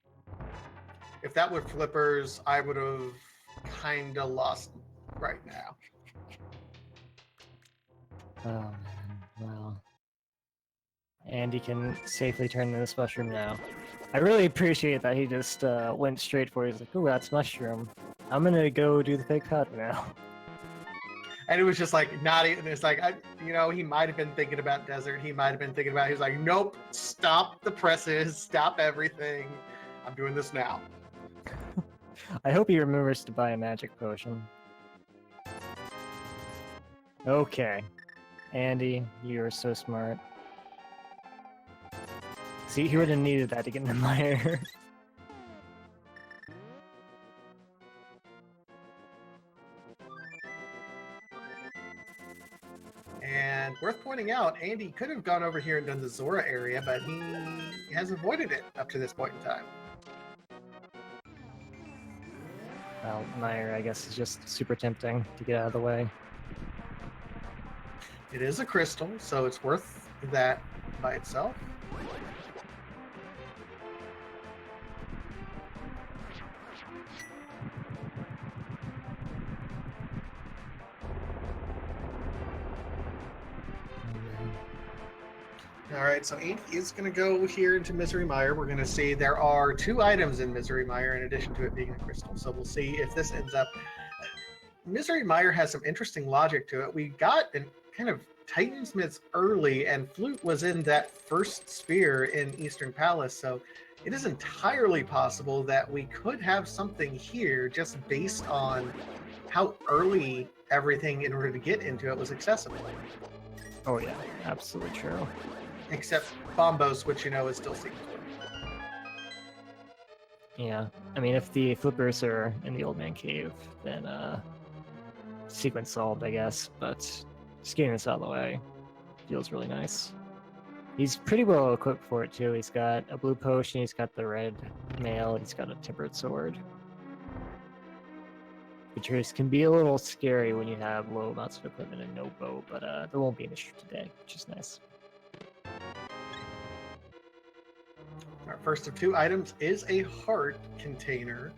If that were flippers, I would have kind of lost right now. Oh man. Well. Andy can safely turn into this mushroom now. I really appreciate that he just went straight for it. He's like, ooh, that's mushroom. I'm gonna go do the fake powder now. And it was just like not even. It's like he might have been thinking about desert. He might have been thinking about. He was like, nope, stop the presses, stop everything. I'm doing this now. I hope he remembers to buy a magic potion. Okay, Andy, you are so smart. See, he would have needed that to get in the mire. And worth pointing out, Andy could have gone over here and done the Zora area, but he has avoided it up to this point in time. Well, mire, I guess, is just super tempting to get out of the way. It is a crystal, so it's worth that by itself. All right, so Andy is going to go here into Misery Mire. We're going to see there are 2 items in Misery Mire in addition to it being a crystal. So we'll see if this ends up. Misery Mire has some interesting logic to it. We got an kind of Titansmiths early, and Flute was in that first sphere in Eastern Palace. So it is entirely possible that we could have something here just based on how early everything in order to get into it was accessible. Oh yeah, absolutely true. Except Bombos, which is still secret. Yeah, I mean, if the flippers are in the Old Man Cave, then sequence solved, I guess. But just getting this out of the way feels really nice. He's pretty well equipped for it too. He's got a blue potion, he's got the red mail, he's got a tempered sword. Which can be a little scary when you have low amounts of equipment and no bow, but there won't be an issue today, which is nice. Our first of 2 items is a heart container.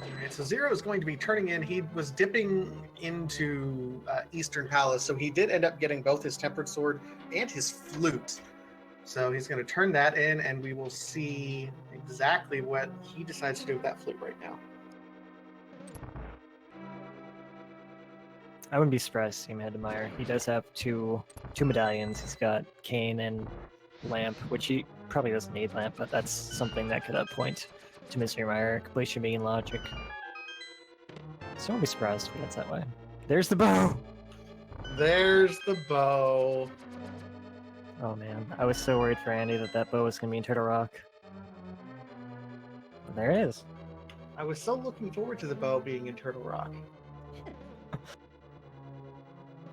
Alright, so Zero is going to be turning in. He was dipping into Eastern Palace, so he did end up getting both his tempered sword and his flute. So he's going to turn that in, and we will see exactly what he decides to do with that flute right now. I wouldn't be surprised to see him head to Mire. He does have two medallions. He's got Cane and Lamp, which he probably doesn't need Lamp, but that's something that could point to Misery Mire, completion being logic. So I won't be surprised if he gets that way. There's the bow! There's the bow. Oh man, I was so worried for Andy that bow was going to be in Turtle Rock. But there it is. I was so looking forward to the bow being in Turtle Rock.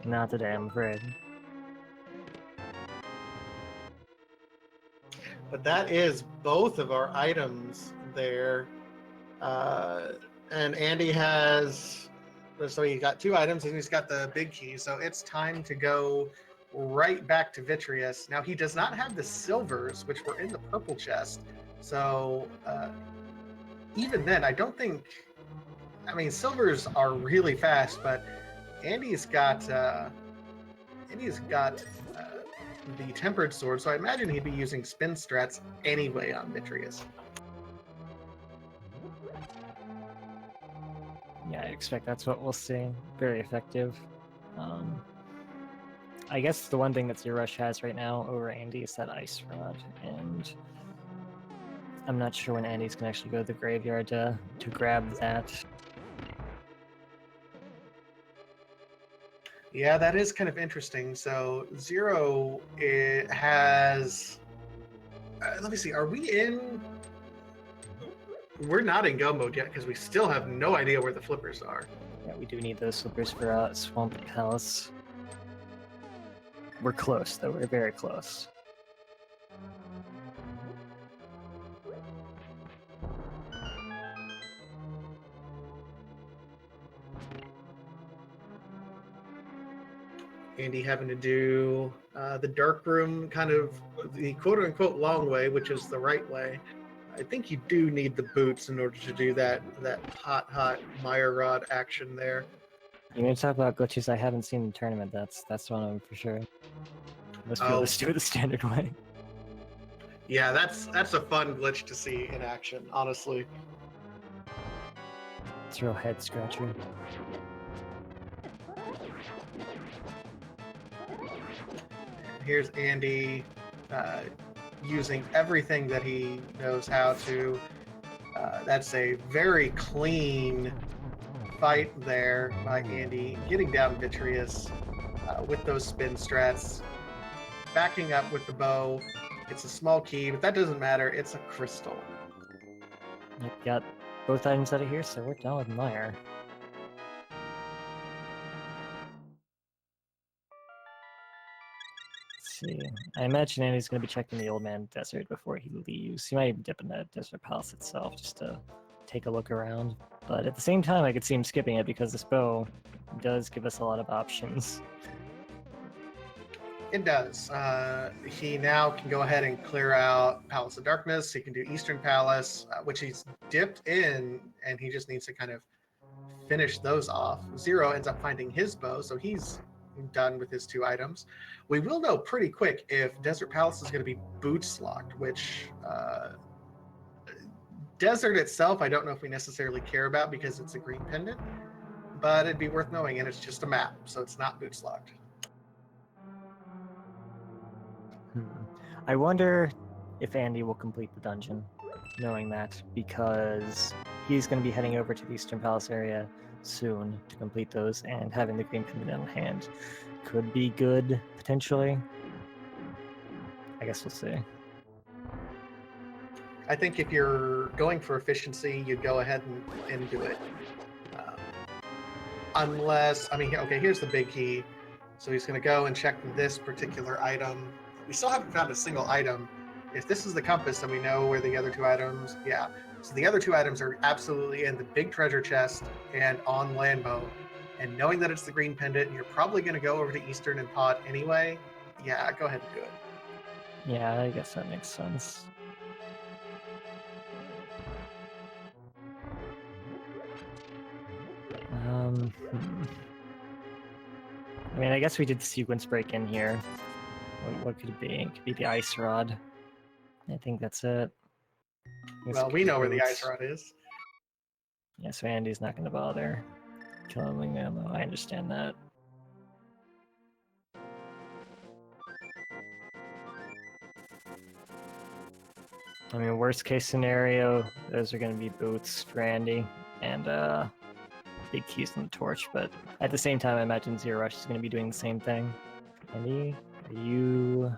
Not today, I'm afraid. But that is both of our items there. And Andy has So he got 2 items and he's got the big key. So it's time to go right back to Vitreous. Now he does not have the silvers, which were in the purple chest. So even then, I don't think. I mean, silvers are really fast, but Andy's got the tempered sword. So I imagine he'd be using spin strats anyway on Vitreous. Yeah, I expect that's what we'll see. Very effective. I guess the one thing that Zer0rush has right now over Andy is that Ice Rod, and I'm not sure when Andy's gonna actually go to the graveyard to grab that. Yeah, that is kind of interesting. So Zero it has. Let me see. Are we in? We're not in go mode yet because we still have no idea where the flippers are. Yeah, we do need those slippers for Swamp Palace. We're close, though. We're very close. Andy having to do the dark room, kind of the quote unquote long way, which is the right way. I think you do need the boots in order to do that hot Meyer Rod action there. You're gonna talk about glitches I haven't seen in the tournament. That's one of them for sure. Most people just do it the standard way. Yeah, that's a fun glitch to see in action, honestly. It's a real head scratcher. Here's Andy using everything that he knows how to. That's a very clean fight there by Andy, getting down Vitreous with those spin strats, backing up with the bow. It's a small key, but that doesn't matter. It's a crystal. Yep, got both items out of here, so we're done with Meyer. Let's see. I imagine Andy's going to be checking the Old Man Desert before he leaves. He might even dip in the Desert Palace itself just to take a look around. But at the same time, I could see him skipping it because this bow does give us a lot of options. It does. He now can go ahead and clear out Palace of Darkness. He can do Eastern Palace, which he's dipped in, and he just needs to kind of finish those off. Zero ends up finding his bow, so he's done with his 2 items. We will know pretty quick if Desert Palace is going to be boots locked, which Desert itself, I don't know if we necessarily care about because it's a green pendant, but it'd be worth knowing, and it's just a map, so it's not boots locked. I wonder if Andy will complete the dungeon, knowing that, because he's going to be heading over to the Eastern Palace area soon to complete those, and having the green pendant in hand could be good, potentially. I guess we'll see. I think if you're going for efficiency, you'd go ahead and do it. Unless, I mean, okay, here's the big key. So he's going to go and check this particular item. We still haven't found a single item. If this is the compass, then we know where the other 2 items, yeah. So the other 2 items are absolutely in the big treasure chest and on Landbow. And knowing that it's the green pendant, you're probably going to go over to Eastern and Pod anyway. Yeah, go ahead and do it. Yeah, I guess that makes sense. I mean, I guess we did the sequence break in here. What could it be? It could be the Ice Rod. I think that's it. Well, we know where the Ice Rod is. Yeah, so Andy's not going to bother killing them. I understand that. I mean, worst case scenario, those are going to be boots for Andy and big keys on the torch. But at the same time, I imagine Zer0rush is going to be doing the same thing. Andy, are you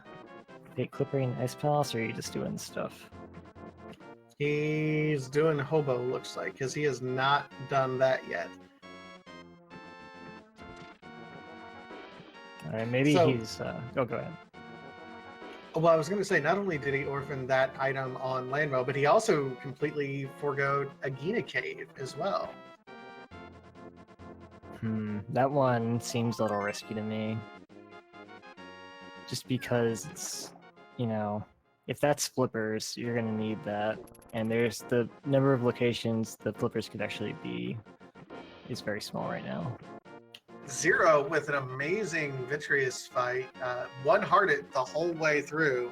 fake clipping Ice Palace, or are you just doing stuff? He's doing hobo, looks like, because he has not done that yet. All right, maybe he's. Oh, go ahead. Well, I was going to say, not only did he orphan that item on Landmo, but he also completely forgoed Agina Cave as well. That one seems a little risky to me. Just because it's, you know, if that's flippers, you're gonna need that. And there's the number of locations the flippers could actually be is very small right now. Zero with an amazing Vitreous fight, one-hearted the whole way through,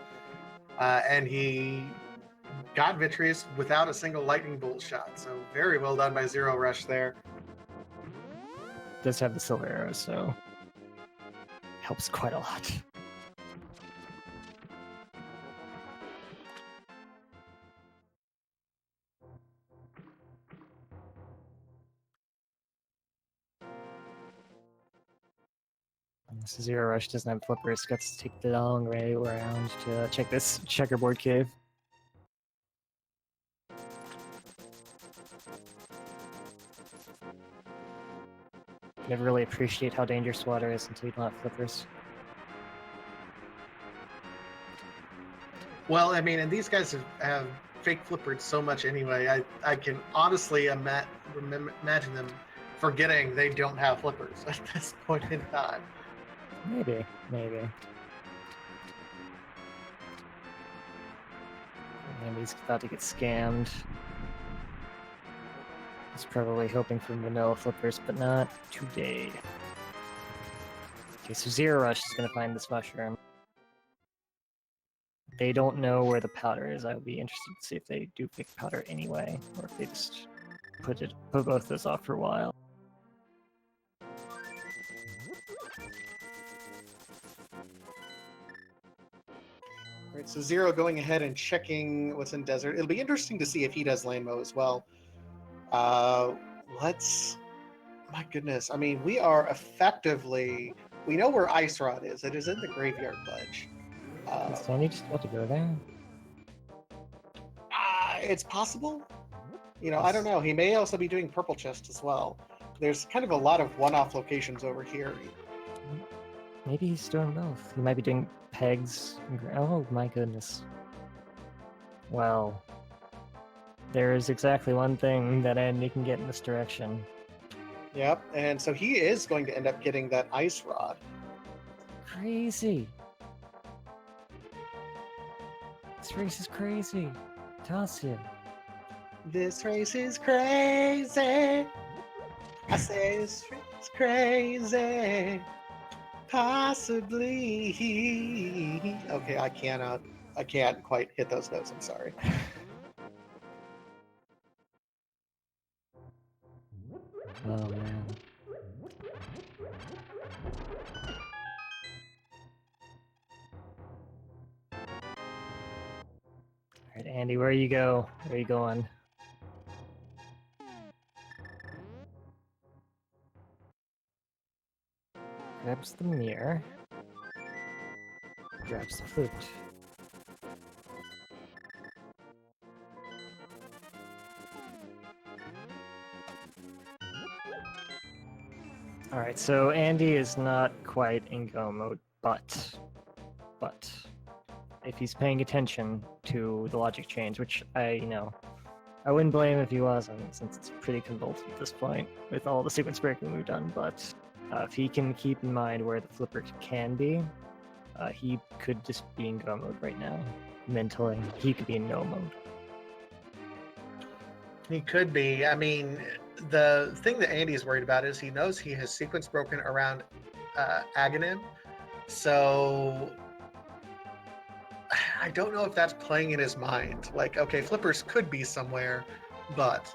and he got Vitreous without a single lightning bolt shot. So very well done by Zer0rush there. Does have the silver arrow, so helps quite a lot. Zer0rush doesn't have flippers, got to take the long way around to check this checkerboard cave. Never really appreciate how dangerous water is until you don't have flippers. Well, I mean, and these guys have fake flippered so much anyway. I can honestly imagine them forgetting they don't have flippers at this point in time. Maybe. And he's about to get scammed. He's probably hoping for vanilla flippers, but not today. Okay, so Zer0rush is gonna find this mushroom. They don't know where the powder is. I would be interested to see if they do pick powder anyway, or if they just put both those off for a while. All right, so Zero going ahead and checking what's in desert. It'll be interesting to see if he does land mow as well. My goodness. I mean, we are effectively, we know where Ice Rod is. It is in the Graveyard Ledge. Is Sandy just about to go there? It's possible. You know, I don't know. He may also be doing Purple Chest as well. There's kind of a lot of one-off locations over here. Maybe he's doing both. He might be doing pegs. Oh my goodness. Well, there is exactly one thing that Andy can get in this direction. Yep, and so he is going to end up getting that Ice Rod. Crazy. This race is crazy. Toss him. This race is crazy. I say this race is crazy. Possibly. Okay, I can't quite hit those notes. I'm sorry. Oh man. Alright, Andy, where you go? Where are you going? Grabs the mirror. Grabs the flute. Alright, so Andy is not quite in go mode, but if he's paying attention to the logic change, which I wouldn't blame if he wasn't, since it's pretty convoluted at this point with all the sequence breaking we've done, but if he can keep in mind where the flipper can be, he could just be in go mode right now. Mentally, he could be in no mode. He could be. I mean, the thing that Andy's worried about is he knows he has sequence broken around Aghanim, so I don't know if that's playing in his mind. Like, okay, flippers could be somewhere, but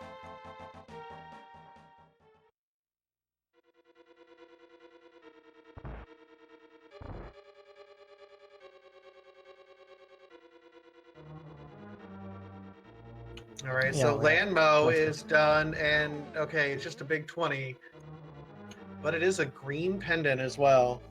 all right, so Landmo is done, and okay, it's just a big 20, but it is a green pendant as well.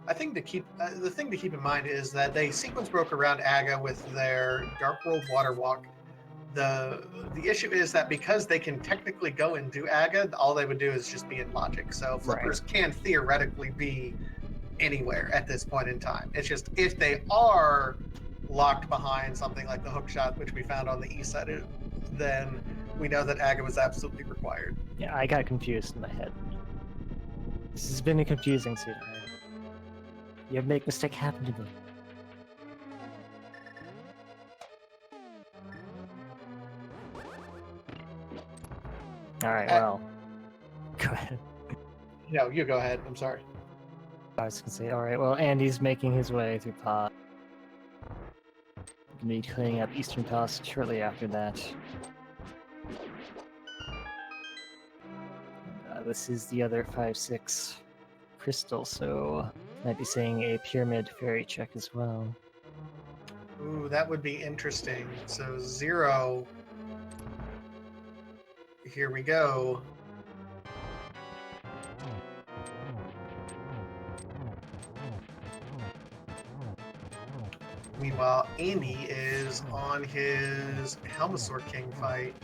I think the thing to keep in mind is that they sequence broke around Aga with their Dark World Water Walk, The issue is that because they can technically go and do Aga, all they would do is just be in logic. So flippers can theoretically be anywhere at this point in time. It's just if they are locked behind something like the hook shot, which we found on the east side, then we know that Aga was absolutely required. Yeah, I got confused in my head. This has been a confusing season. You have make mistake happen to me. All right, well, go ahead. No, you go ahead. I'm sorry. I was gonna say, all right, well, Andy's making his way through pod. Gonna be cleaning up Eastern Toss shortly after that. This is the other 5/6 crystal, so might be saying a pyramid fairy check as well. Ooh, that would be interesting. So 0. Here we go. Meanwhile, Andy is on his Helmasaur King fight.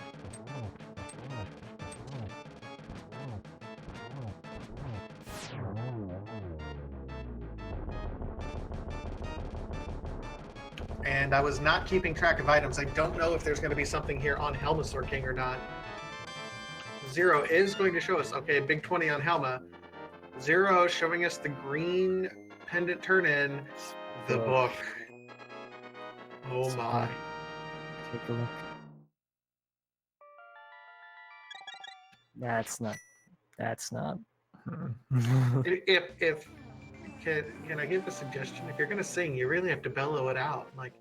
And I was not keeping track of items. I don't know if there's going to be something here on Helmasaur King or not. 0 is going to show us, okay, big 20 on Helma. 0 showing us the green pendant turn in, the book. Oh my. Take a look. That's not. If can I give a suggestion? If you're gonna sing, you really have to bellow it out, like,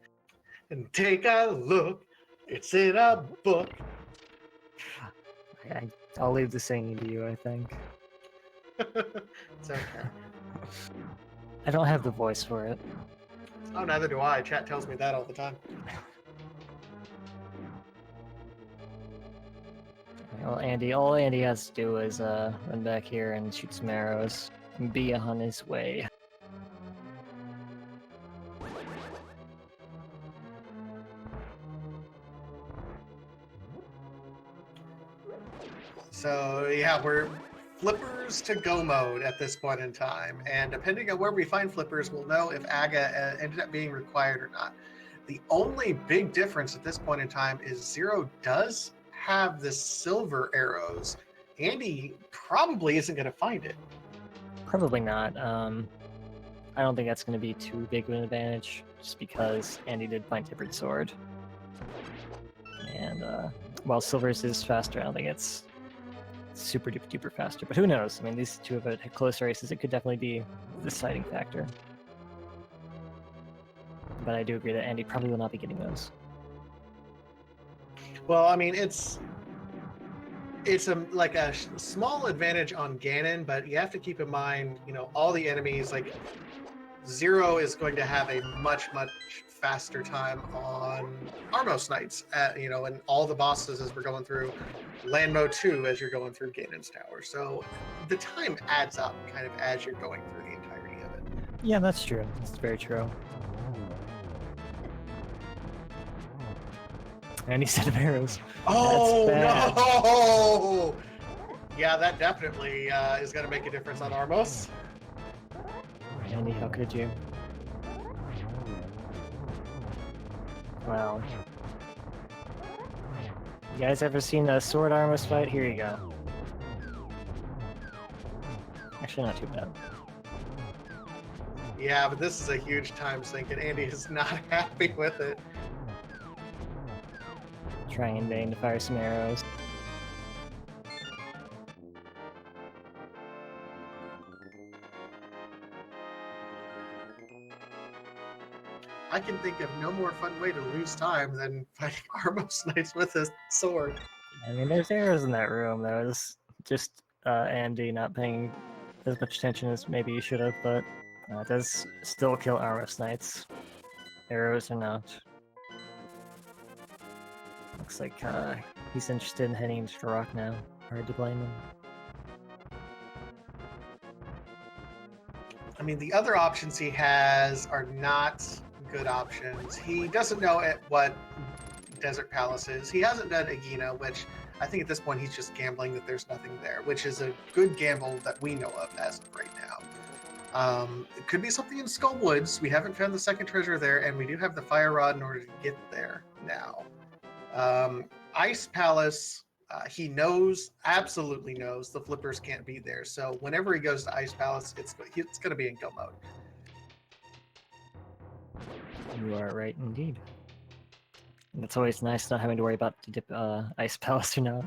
and take a look, it's in a book. I'll leave the singing to you, I think. It's okay. I don't have the voice for it. Oh, neither do I. Chat tells me that all the time. Well, all Andy has to do is run back here and shoot some arrows and be on his way. So yeah, we're flippers to go mode at this point in time, and depending on where we find flippers, we'll know if Aga ended up being required or not. The only big difference at this point in time is 0 does have the silver arrows. Andy probably isn't going to find it. Probably not. I don't think that's going to be too big of an advantage, just because Andy did find Tippered Sword. And while Silver's is faster, I don't think it's super duper faster. But who knows? I mean, these two have had close races. It could definitely be the deciding factor. But I do agree that Andy probably will not be getting those. Well, I mean, it's like a small advantage on Ganon, but you have to keep in mind, all the enemies, like 0 is going to have a much faster time on Armos Knights, and all the bosses as we're going through Land Mode 2 as you're going through Ganon's Tower. So the time adds up kind of as you're going through the entirety of it. Yeah, that's true. That's very true. And he set of arrows. Oh, no! Yeah, that definitely is going to make a difference on Armos. Andy, how could you? Well, you guys ever seen a Sword Armos fight? Here you go. Actually, not too bad. Yeah, but this is a huge time sink, and Andy is not happy with it. Trying in vain to fire some arrows. I can think of no more fun way to lose time than fighting Armos Knights with a sword. I mean, there's arrows in that room. That was just Andy not paying as much attention as maybe he should have, but it does still kill Armos Knights. Arrows or not. Looks like he's interested in heading into Rock now. Hard to blame him. I mean, the other options he has are not good options. He doesn't know at what desert palaces. He hasn't done Agina, which I think at this point he's just gambling that there's nothing there, which is a good gamble that we know of as of right now. It could be something in Skull Woods. We haven't found the second treasure there, and we do have the fire rod in order to get there now. Ice Palace, he absolutely knows the flippers can't be there. So whenever he goes to Ice Palace, it's going to be in go mode. You are right indeed. And it's always nice not having to worry about to dip Ice Palace or not.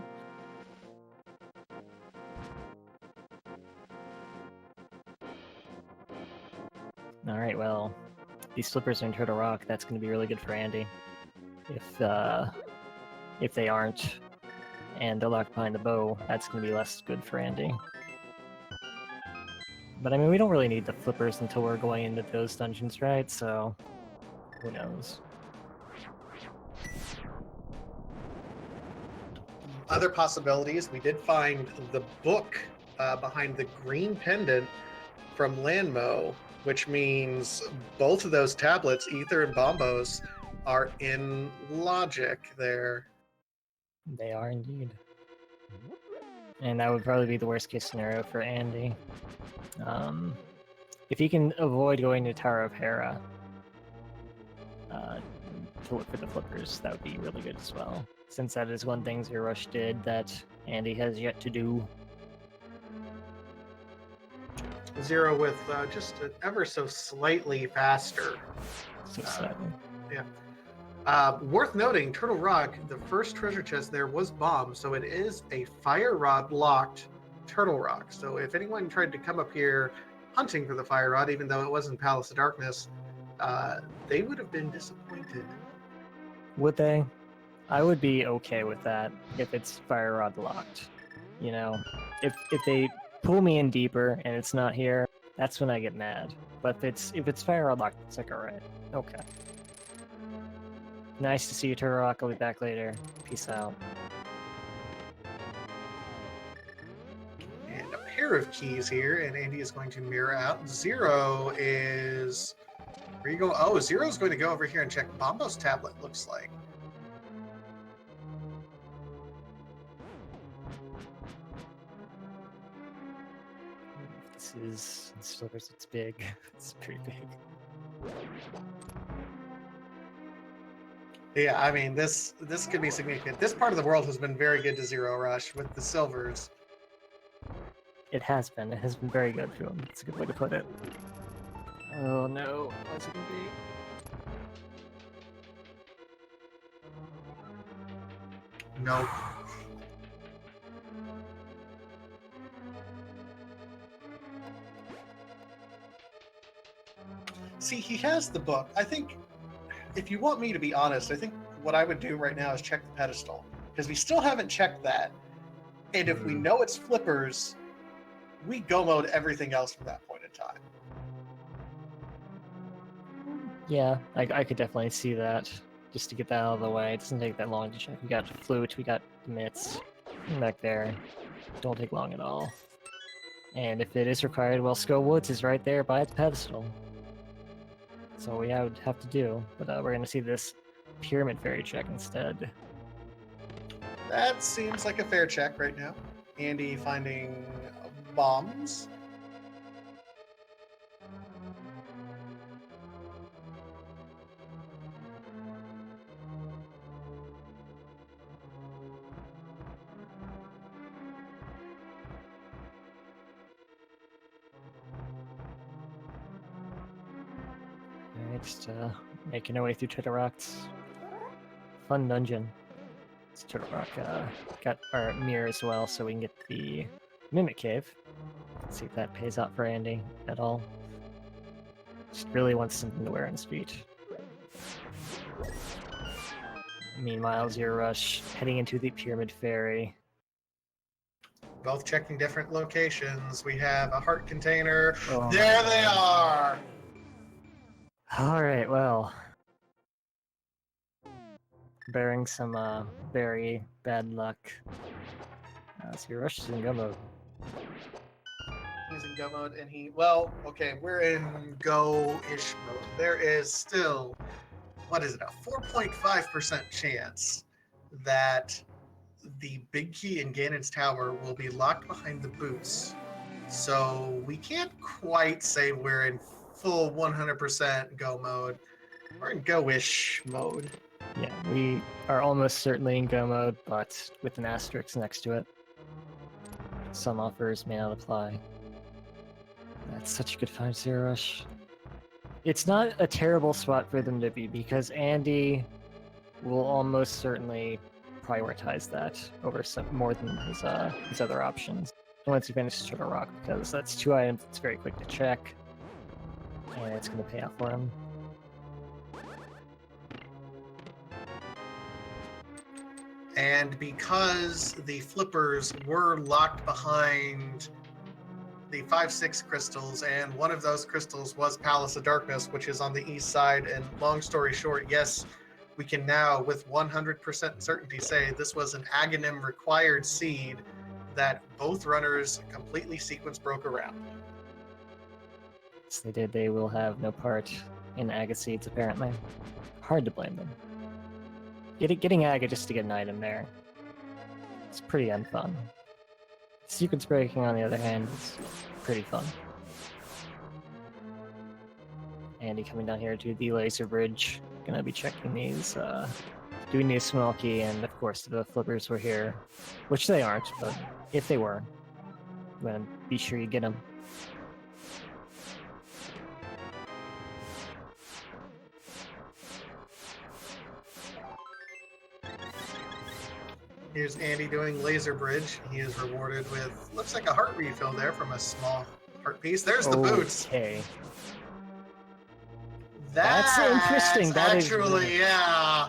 Alright, well, these flippers are in Turtle Rock. That's going to be really good for Andy. If they aren't, and they're locked behind the bow, that's going to be less good for Andy. But I mean, we don't really need the flippers until we're going into those dungeons, right? So, who knows? Other possibilities, we did find the book behind the green pendant from Lanmo, which means both of those tablets, Ether and Bombos, are in logic there. They are indeed. And that would probably be the worst case scenario for Andy. If he can avoid going to Tower of Hera to look for the flippers, that would be really good as well. Since that is one thing Zer0rush did that Andy has yet to do. Zero with just ever so slightly faster. So slightly. Yeah. Worth noting, Turtle Rock, the first treasure chest there was bombed, so it is a fire rod locked Turtle Rock. So if anyone tried to come up here hunting for the fire rod, even though it wasn't Palace of Darkness, they would have been disappointed. Would they? I would be okay with that if it's fire rod locked. You know, if they pull me in deeper and it's not here, that's when I get mad. But if it's fire rod locked, it's like, alright, okay. Nice to see you, Turtle Rock. I'll be back later. Peace out. And a pair of keys here, and Andy is going to mirror out. Zero is... Where you go? Oh, Zero's going to go over here and check Bombo's tablet, looks like. This Silvers, it's big. It's pretty big. Yeah, I mean, this could be significant. This part of the world has been very good to Zer0rush with the silvers. It has been. It has been very good for him. It's a good way to put it. Oh no, what's it gonna be? No. See, he has the book. I think, if you want me to be honest, I think what I would do right now is check the pedestal. Because we still haven't checked that. And if we know it's flippers, we go mode everything else from that point in time. Yeah, I could definitely see that. Just to get that out of the way. It doesn't take that long to check. We got flute, we got mitts back there. Don't take long at all. And if it is required, well, Skull Woods is right there by the pedestal. So we would have to do, but we're going to see this Pyramid Fairy check instead. That seems like a fair check right now. Andy finding bombs. Alright, just making our way through Turtle Rock's fun dungeon. It's Turtle Rock got our mirror as well, so we can get the Mimic Cave. Let's see if that pays out for Andy at all. Just really wants something to wear on his feet. Meanwhile, Zer0rush heading into the Pyramid Fairy. Both checking different locations. We have a heart container. Oh, there they are! Alright, well. Bearing some very bad luck. Zer0rush is in go mode. He's in go mode, and well, okay, we're in go-ish mode. There is still what is it, a 4.5% chance that the big key in Ganon's tower will be locked behind the boots. So we can't quite say we're in full 100% go mode. We're in go-ish mode. Yeah, we are almost certainly in go mode, but with an asterisk next to it. Some offers may not apply. That's such a good find, Zer0rush. It's not a terrible spot for them to be, because Andy will almost certainly prioritize that over more than his other options. Once he finishes Zer0rush, because that's 2 items, it's very quick to check, and it's going to pay off for him. And because the flippers were locked behind the 5-6 crystals, and one of those crystals was Palace of Darkness, which is on the east side, and long story short, yes, we can now with 100% certainty say this was an Aghanim required seed that both runners completely sequence broke around. Yes, they did. They will have no part in Aga seeds, apparently. Hard to blame them. Getting Aga just to get an item there, it's pretty unfun. Sequence breaking, on the other hand, is pretty fun. Andy coming down here to the laser bridge, gonna be checking these, doing the small key, and of course the flippers were here, which they aren't, but if they were, I'm gonna be sure you get them. Here's Andy doing laser bridge. He is rewarded with, looks like a heart refill there from a small heart piece. There's the boots. Okay. That's interesting. That actually, is... yeah.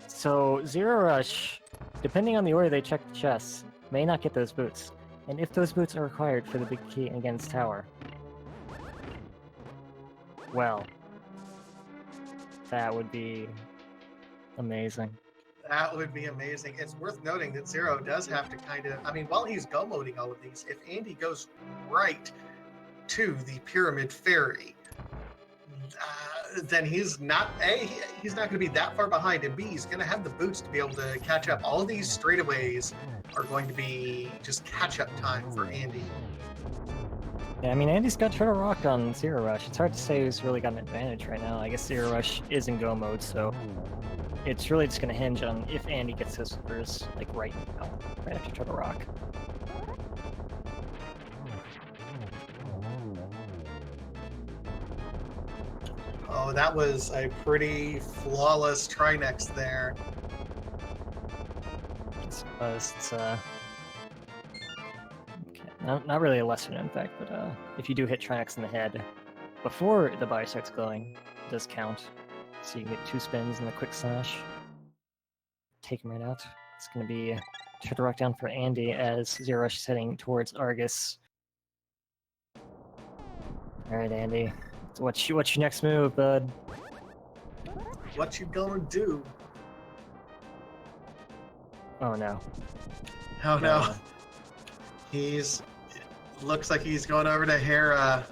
So Zer0rush, depending on the order they check the chests, may not get those boots. And if those boots are required for the big key against tower, well, that would be amazing. That would be amazing. It's worth noting that Zero does have to kind of, I mean, while he's go moding all of these, if Andy goes right to the Pyramid Ferry, then he's not, A, he's not going to be that far behind, and B, he's going to have the boots to be able to catch up. All of these straightaways are going to be just catch-up time for Andy. Yeah, I mean, Andy's got Zer0rush on Zer0rush. It's hard to say who's really got an advantage right now. I guess Zer0rush is in go mode, so it's really just going to hinge on if Andy gets his flippers, like, right now, right after Zer0rush. Oh, that was a pretty flawless Trinex there. I suppose it's, okay, not really a lesser known fact, but if you do hit Trinex in the head before the body starts glowing, it does count. So you can get 2 spins and a quick slash. Take him right out. It's going to be Zer0rush down for Andy as Zer0rush is heading towards Argus. Alright, Andy. What's your next move, bud? What you gonna do? Oh no. Oh no. Looks like he's going over to Hera.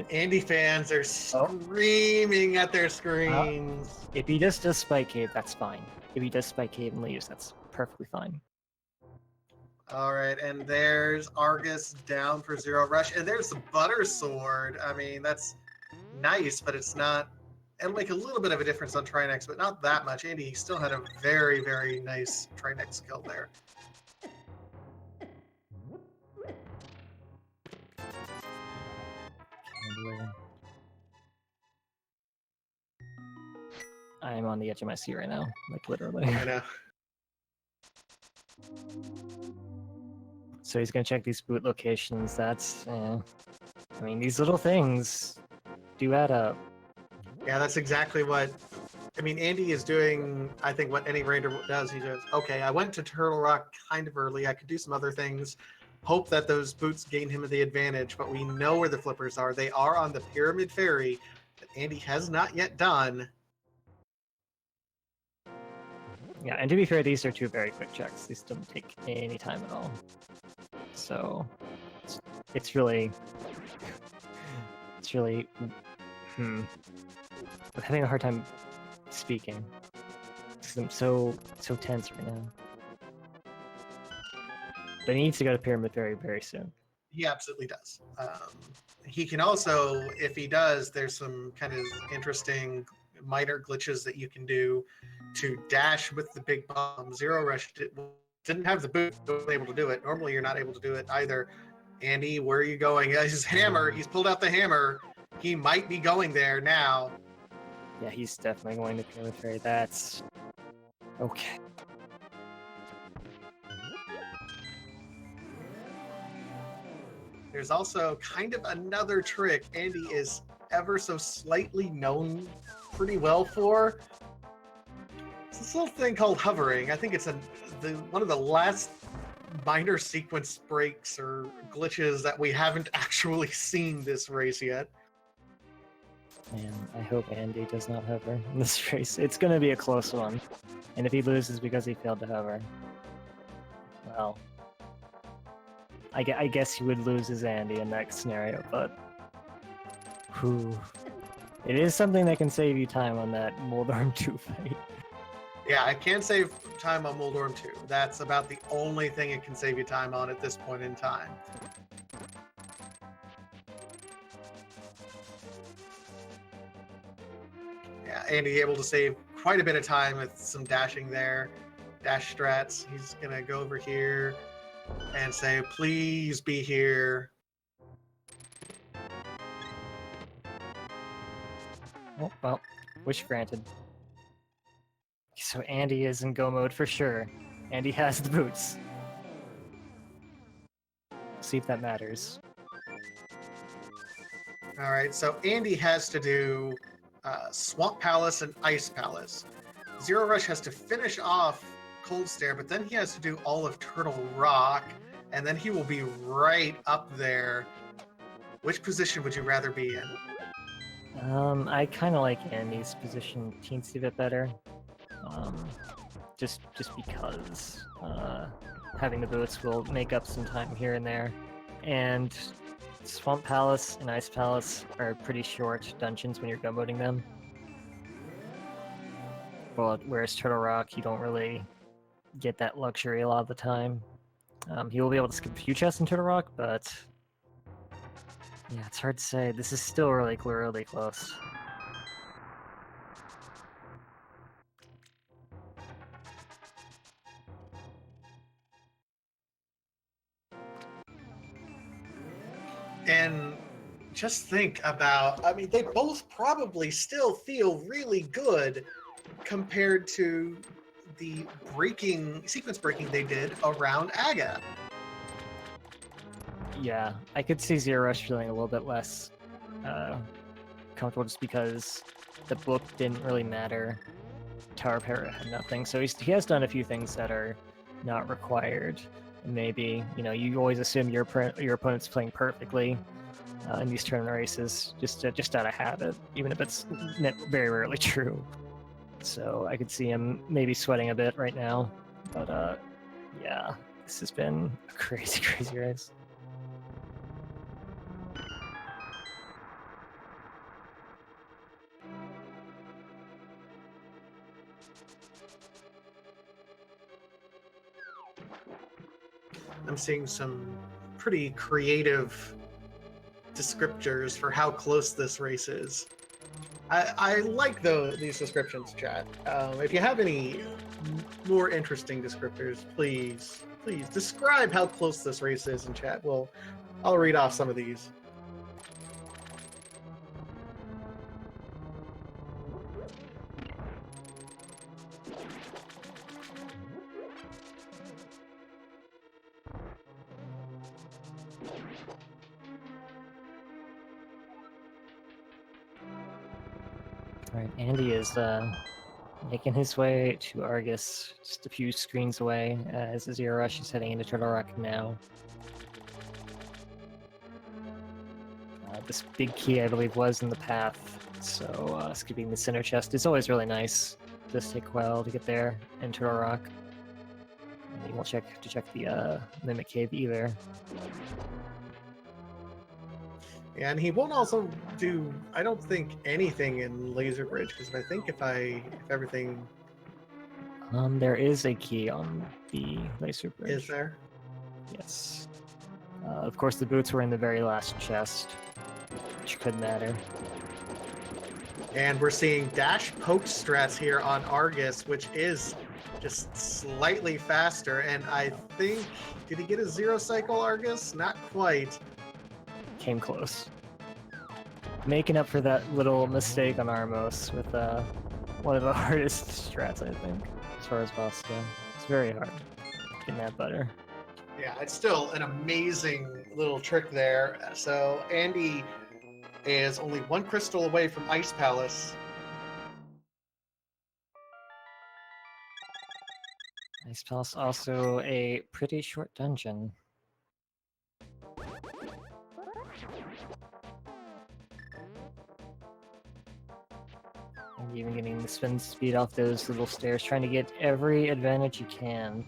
Andy fans are screaming at their screens. If he just does Spike Cave, that's fine. If he does Spike Cave and leaves, that's perfectly fine. All right, and there's Argus down for Zer0rush, and there's the Butter Sword. I mean, that's nice, but it's not. It'll make a little bit of a difference on Trinex, but not that much. Andy still had a very, very nice Trinex skill there. I am on the edge of my seat right now, like literally. I know. So he's gonna check these boot locations. That's, I mean, these little things do add up. Yeah, that's exactly what. I mean, Andy is doing, I think, what any raider does. He goes, okay, I went to Zer0rush kind of early. I could do some other things. Hope that those boots gain him the advantage, but we know where the flippers are. They are on the Pyramid Ferry that Andy has not yet done. Yeah, and to be fair, these are 2 very quick checks. These don't take any time at all. So It's really... It's really... I'm having a hard time speaking. Because I'm so tense right now. But he needs to go to Pyramid very, very soon. He absolutely does. He can also, if he does, there's some kind of interesting minor glitches that you can do to dash with the big bomb. Zer0rush didn't have the boot, wasn't able to do it. Normally, you're not able to do it either. Andy, where are you going? His hammer. He's pulled out the hammer. He might be going there now. Yeah, he's definitely going to Pyramid Fairy. That's... okay. There's also kind of another trick Andy is ever so slightly known pretty well for. It's this little thing called hovering. I think it's one of the last minor sequence breaks or glitches that we haven't actually seen this race yet. Man, I hope Andy does not hover in this race. It's going to be a close one. And if he loses because he failed to hover, well... I guess he would lose as Andy in that scenario, but... Whew. It is something that can save you time on that Moldorm 2 fight. Yeah, I can save time on Moldorm 2. That's about the only thing it can save you time on at this point in time. Yeah, Andy able to save quite a bit of time with some dashing there. Dash strats. He's gonna go over here and say, please be here. Oh, well, wish granted. So Andy is in go mode for sure. Andy has the boots. See if that matters. Alright, so Andy has to do Swamp Palace and Ice Palace. Zer0rush has to finish off Cold Stare, but then he has to do all of Turtle Rock, and then he will be right up there. Which position would you rather be in? I kind of like Andy's position teensy bit better. Just because having the boots will make up some time here and there. And Swamp Palace and Ice Palace are pretty short dungeons when you're gunboating them. But whereas Turtle Rock, you don't really get that luxury a lot of the time. He will be able to skip a few chests in Turtle Rock, but yeah, it's hard to say. This is still really close. And just think about, I mean, they both probably still feel really good compared to the sequence breaking they did around Aga. Yeah, I could see Zer0rush feeling a little bit less comfortable just because the book didn't really matter. Tower of Hera had nothing, so he has done a few things that are not required. And maybe, you always assume your opponent's playing perfectly in these tournament races, just out of habit, even if it's very rarely true. So I could see him maybe sweating a bit right now, but yeah, this has been a crazy race. I'm seeing some pretty creative descriptors for how close this race is. I like these descriptions, chat. If you have any more interesting descriptors, please describe how close this race is in chat. I'll read off some of these. Alright, Andy is making his way to Argus, just a few screens away, as Zer0rush is heading into Turtle Rock now. This big key, I believe, was in the path, so skipping the center chest is always really nice. It does take a while to get there in Turtle Rock. And you won't check the Mimic Cave either. And he won't also do, I don't think, anything in Laser Bridge, because I think if everything There is a key on the laser bridge. is there. Yes. Of course, the boots were in the very last chest, which could matter. And we're seeing dash poke strats here on Argus, which is just slightly faster. And I think, did he get a 0 cycle, Argus? Not quite. Came close. Making up for that little mistake on Armos with one of the hardest strats, I think, as far as boss go. It's very hard getting that better. Yeah, it's still an amazing little trick there. So Andy is only 1 crystal away from Ice Palace. Ice Palace also a pretty short dungeon. And even getting the spin speed off those little stairs, trying to get every advantage you can.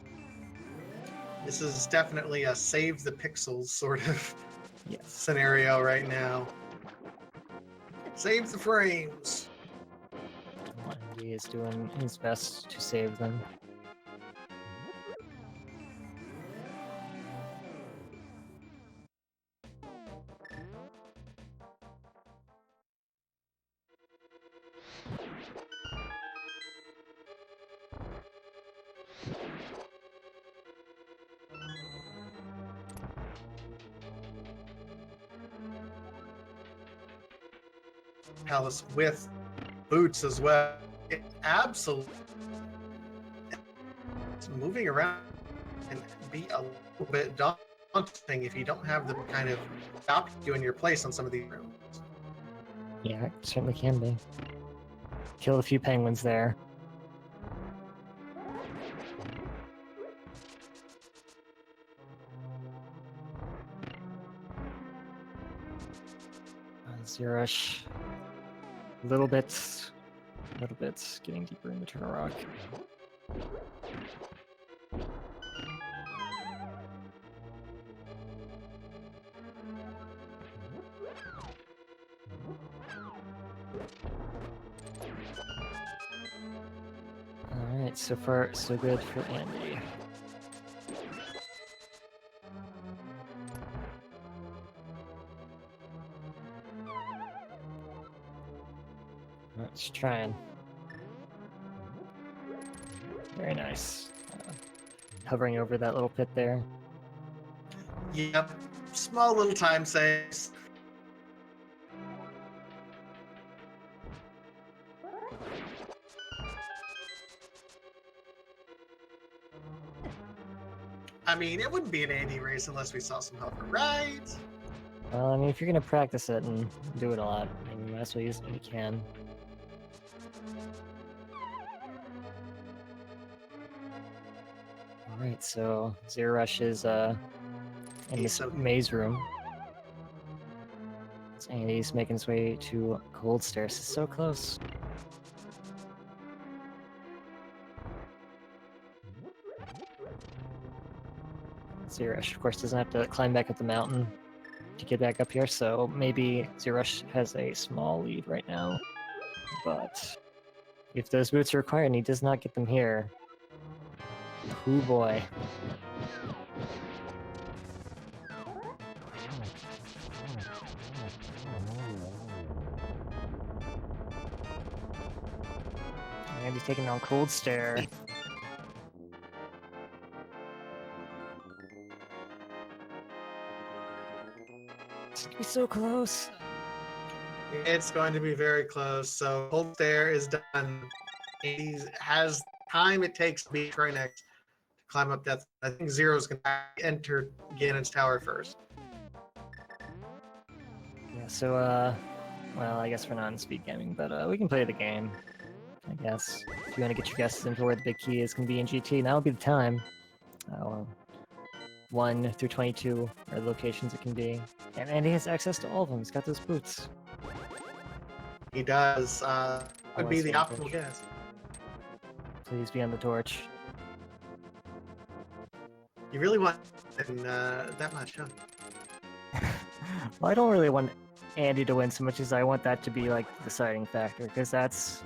This is definitely a save the pixels sort of Yes. scenario right now. Save the frames. He is doing his best to save them. Palace with boots as well. It absolutely moving around can be a little bit daunting if you don't have the kind of stop you in your place on some of these rooms. Yeah, it certainly can be. Killed a few penguins there. Zer0rush. Little bit getting deeper into Turtle Rock. Alright, so far so good for Andy. Let's try. Very nice. Hovering over that little pit there. Yep, small little time saves. I mean, it wouldn't be an Andy race unless we saw some hover, right? Well, I mean, if you're gonna practice it and do it a lot, I mean, you might as well use it when you can. Alright, so Zer0rush is in this maze room. And he's making his way to Cold Stairs. It's so close. Zer0rush, of course, doesn't have to climb back up the mountain to get back up here, so maybe Zer0rush has a small lead right now. But if those boots are required and he does not get them here, oh boy. And he's taking on Cold Stair. It's gonna be so close. It's going to be very close. So Cold Stare is done. He has time it takes to beat Trinex to climb up that. I think Zero's going to enter Ganon's tower first. Yeah, so, well, I guess we're not in speed gaming, but we can play the game, I guess. If you want to get your guesses into where the big key is going to be in GT, now would be the time. 1 through 22 are the locations it can be. And Andy has access to all of them. He's got those boots. He does. Would be the optimal guess. Please be on the torch. You really want that much, huh? Well, I don't really want Andy to win so much as I want that to be like the deciding factor, because this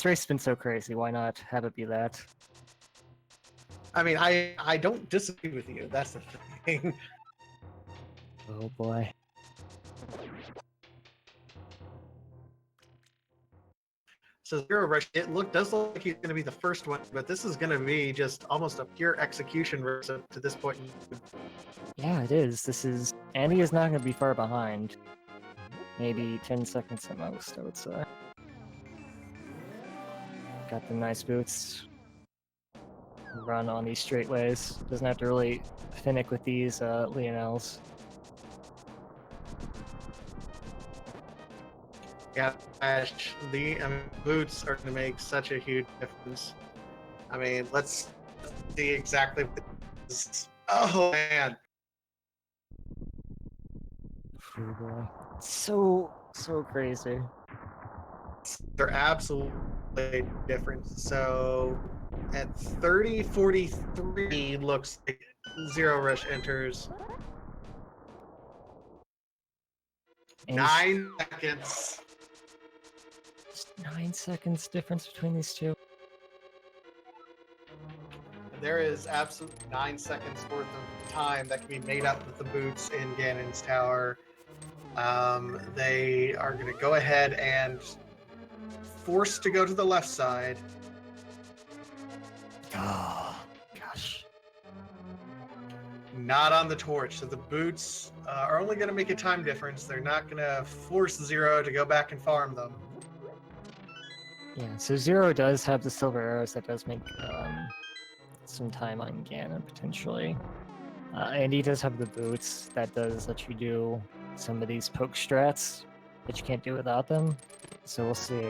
race has been so crazy. Why not have it be that? I mean, I don't disagree with you. That's the thing. Oh boy. So Zer0rush, does look like he's going to be the first one, but this is going to be just almost a pure execution race up to this point. Yeah, it is. Andy is not going to be far behind. Maybe 10 seconds at most, I would say. Got the nice boots. Run on these straightaways. Doesn't have to really finick with these Lionels. Yeah, the boots are going to make such a huge difference. I mean, let's see exactly what this is. Oh, man. Oh boy. So crazy. They're absolutely different. So at 30:43, looks like Zer0rush enters. And 9 seconds. just 9 seconds difference between these two. There is absolutely 9 seconds worth of time that can be made up with the boots in Ganon's tower. They are going to go ahead and force to go to the left side. Oh, gosh. Not on the torch. So the boots are only going to make a time difference. They're not going to force Zero to go back and farm them. Yeah, so Zero does have the silver arrows that does make some time on Ganon, potentially. And he does have the boots that does let you do some of these poke strats that you can't do without them. So we'll see.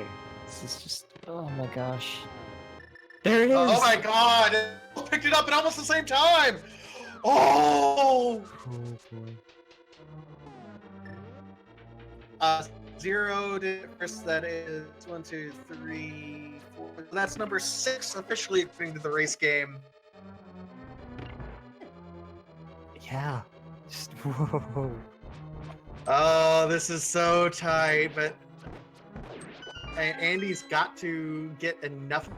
This is just, oh my gosh. There it is! Oh my god! It picked it up at almost the same time! Oh! Oh boy. Zero to first, that is 1, 2, 3, 4. That's number 6 officially according to the race game. Yeah. Just, whoa. Oh, this is so tight, but Andy's got to get enough.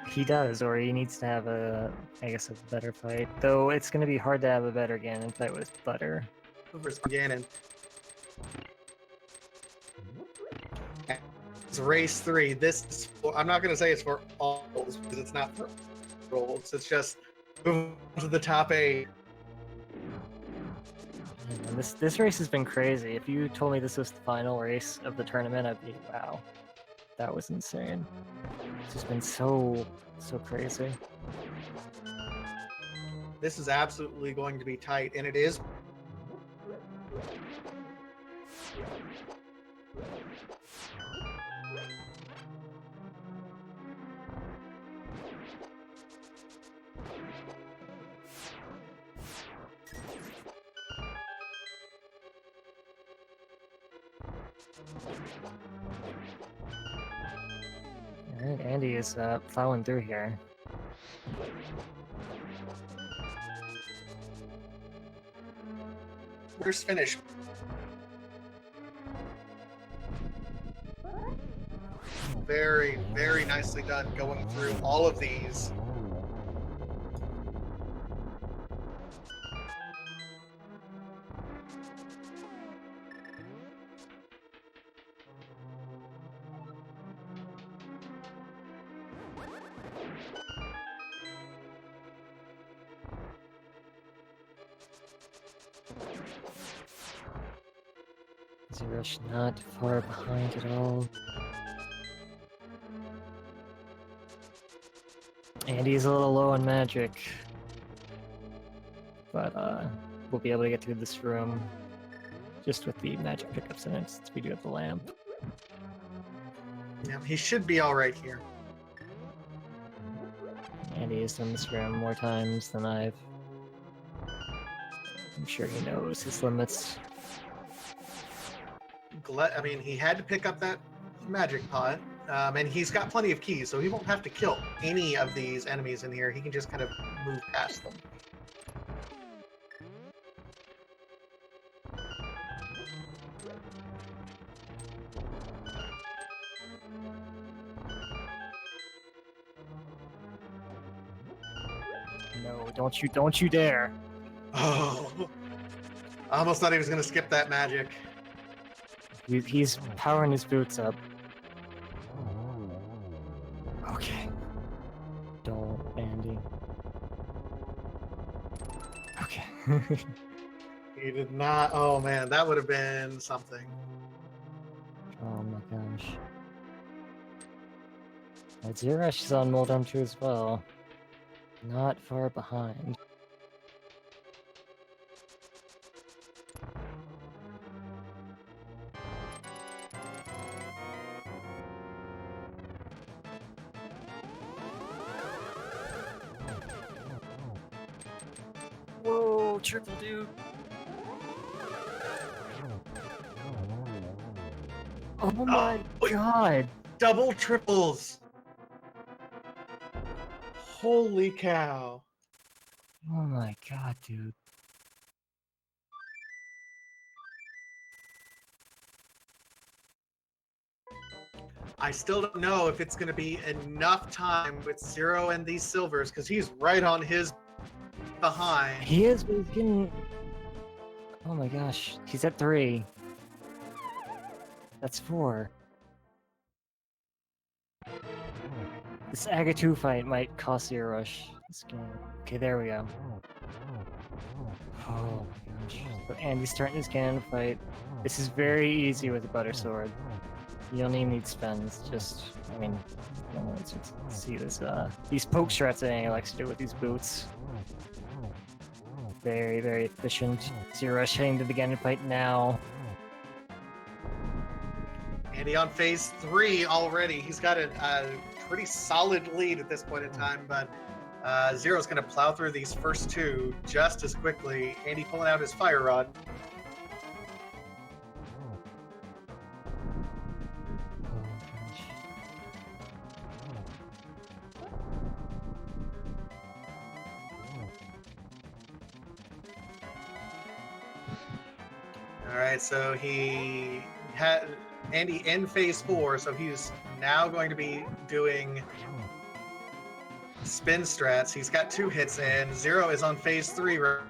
He does, or he needs to have I guess, a better fight. Though it's going to be hard to have a better Ganon fight with Butter. Versus Ganon. It's race 3. This is I'm not going to say it's for all rolls because it's not for rolls. It's just move to the top 8. And this race has been crazy. If you told me this was the final race of the tournament, I'd be, wow, that was insane. It's just been so crazy. This is absolutely going to be tight, and it is. Alright, Andy is plowing through here. First finish. Very, very nicely done going through all of these. Zer0rush not far behind at all. Andy's a little low on magic. But we'll be able to get through this room just with the magic pickups in it since we do have the lamp. Yeah, he should be alright here. Andy has done this room more times than I'm sure he knows his limits. I mean, he had to pick up that magic pot, and he's got plenty of keys, so he won't have to kill any of these enemies in here. He can just kind of move past them. No, don't you dare. Oh, I almost thought he was going to skip that magic. He's powering his boots up. Okay. Don't, Andy. Okay. He did not. Oh man, that would have been something. Oh my gosh. Zer0rush is on Mold Arm 2 as well. Not far behind. Whoa, triple dude. Oh my god. Double triples. Holy cow. Oh my god, dude. I still don't know if it's going to be enough time with Zero and these silvers because he's right on his behind. He is, but he's getting... Oh my gosh. He's at 3. That's 4. This Aga 2 fight might cost Zer0rush this game. Okay, there we go. Oh my gosh. So Andy's starting his cannon fight. This is very easy with a butter sword. You don't even need spins, just, I mean, let's just see this, these poke shots that Andy likes to do with these boots. Very, very efficient. Zer0rush heading to the cannon fight now. Andy on phase 3 already. He's got a pretty solid lead at this point in time, but Zero's going to plow through these first 2 just as quickly. Andy pulling out his fire rod. All right, so he had Andy in phase 4, so he's now going to be doing spin strats. He's got 2 hits in. Zero is on phase 3, right?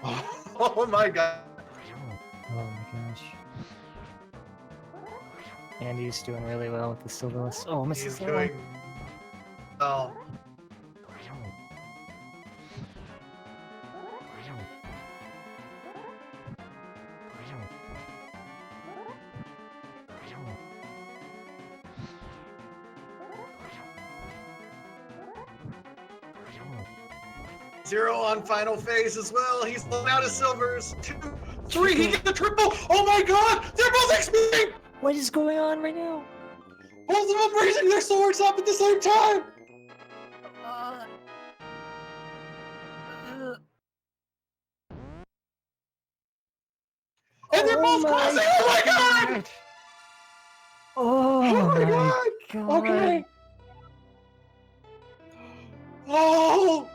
Oh my god. Oh my gosh. Andy's doing really well with the Silverless. Oh, misses He's that one. doing well. Zero on final phase as well. He's pulling out his silvers. 2, 3. He gets the triple. Oh my god! They're both exploding! What is going on right now? Both of them raising their swords up at the same time! And they're both crossing! Oh my god! Oh my god! Okay. Oh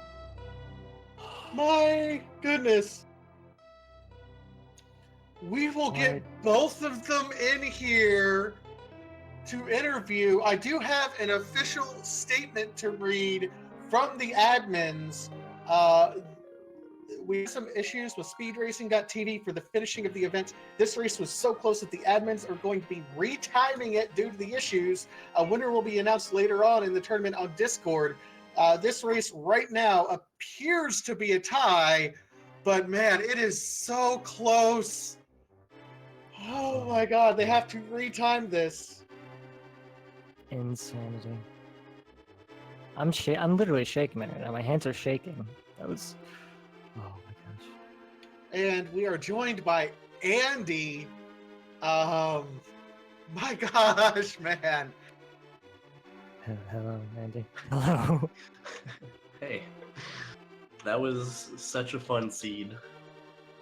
my goodness. We will get both of them in here to interview. I do have an official statement to read from the admins. We had some issues with speedracing.tv for the finishing of the event. This race was so close that the admins are going to be retiming it due to the issues. A winner will be announced later on in the tournament on Discord. This race right now appears to be a tie, but man, it is so close. Oh my god, they have to retime this. Insanity. I'm literally shaking right now. My hands are shaking. That was... Oh my gosh. And we are joined by Andy. My gosh, man. Hello, Andy. Hello. Hey, that was such a fun seed.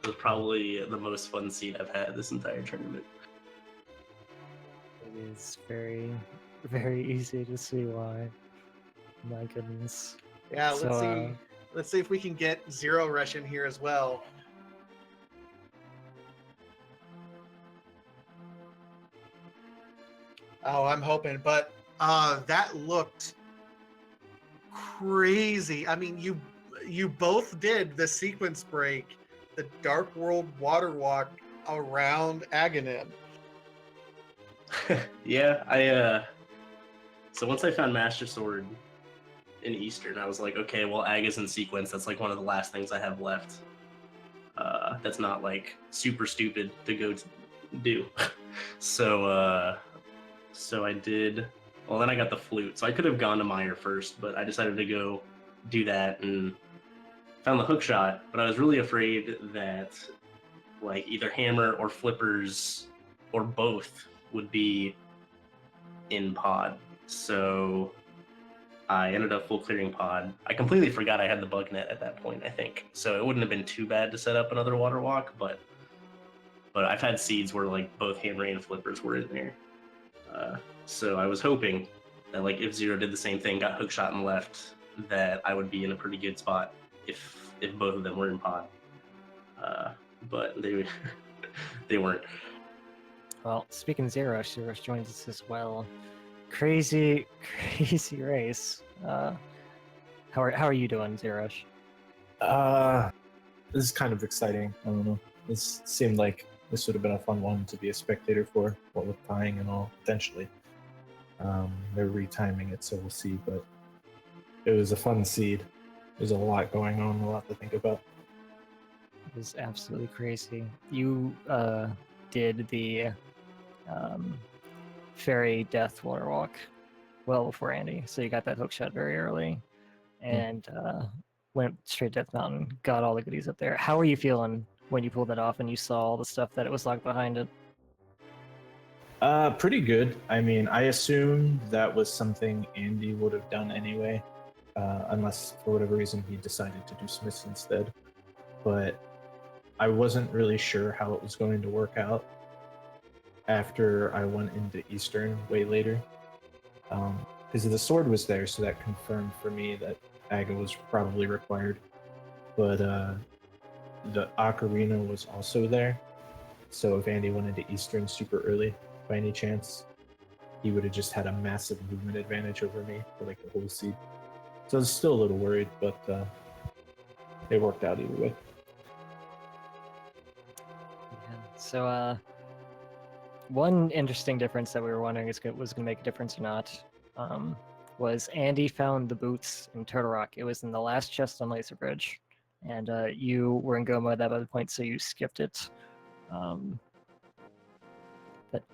It was probably the most fun seed I've had this entire tournament. It is very, very easy to see why. My goodness. Yeah, let's So, see. Let's see if we can get Zer0rush in here as well. Oh, I'm hoping, but that looked crazy. I mean, you both did the sequence break, the Dark World water walk around Aghanim. Yeah, so once I found Master Sword in Eastern, I was like, okay, well, Aga's in sequence. That's like one of the last things I have left. That's not like super stupid to go do. So I did. Well, then I got the flute, so I could have gone to Meyer first, but I decided to go do that and found the hook shot. But I was really afraid that like either hammer or flippers or both would be in pod. So I ended up full clearing pod. I completely forgot I had the bug net at that point, I think. So it wouldn't have been too bad to set up another water walk, but I've had seeds where like both hammer and flippers were in there. So I was hoping that like if Zero did the same thing, got hook shot and left, that I would be in a pretty good spot if both of them were in pod. But they they weren't. Well, speaking of Zer0rush, Zer0rush joins us as well. Crazy race. How are you doing, Zer0rush? This is kind of exciting. I don't know. This seemed like this would have been a fun one to be a spectator for, what with tying and all, potentially. They're retiming it, so we'll see, but it was a fun seed. There's a lot going on, a lot to think about. It was absolutely crazy. You did the Fairy Death Water Walk well before Andy, so you got that hook shot very early, and went straight to Death Mountain, got all the goodies up there. How were you feeling when you pulled that off and you saw all the stuff that it was locked behind it? Pretty good. I mean, I assumed that was something Andy would have done anyway, unless for whatever reason he decided to do Smiths instead. But I wasn't really sure how it was going to work out after I went into Eastern way later. Because the sword was there, so that confirmed for me that Aga was probably required. But the Ocarina was also there, so if Andy went into Eastern super early, by any chance, he would have just had a massive movement advantage over me for like the whole seed. So I was still a little worried, but it worked out either way. Yeah. So, one interesting difference that we were wondering was going to make a difference or not was Andy found the boots in Turtle Rock. It was in the last chest on Laser Bridge, and you were in Goma at that other point, so you skipped it.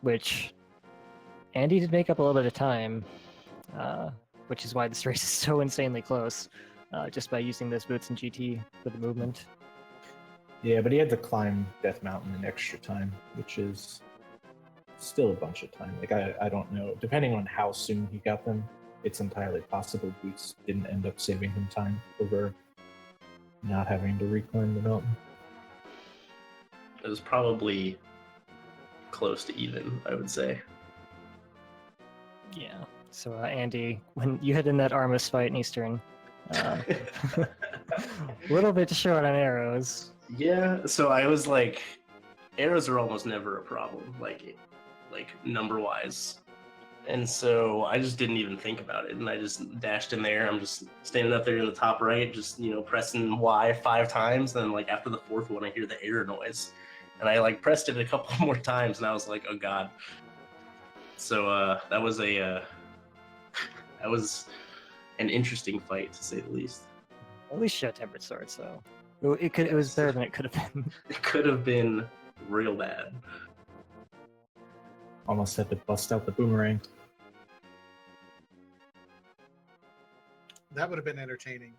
Which Andy did make up a little bit of time, which is why this race is so insanely close, just by using those boots in GT for the movement. Yeah, but he had to climb Death Mountain in extra time, which is still a bunch of time. Like, I don't know. Depending on how soon he got them, it's entirely possible boots didn't end up saving him time over not having to reclimb the mountain. It was probably close to even, I would say. Yeah. So, Andy, when you had in that Armus fight in Eastern, a little bit short on arrows. Yeah, so I was like, arrows are almost never a problem, like number-wise. And so I just didn't even think about it, and I just dashed in there. I'm just standing up there in the top right, just, pressing Y 5 times, and like after the 4th one, I hear the arrow noise. And I like pressed it a couple more times, and I was like, oh god. So that was an interesting fight, to say the least. At least you had Tempered Sword, so it was better than it could have been. It could have been real bad. Almost had to bust out the boomerang. That would have been entertaining.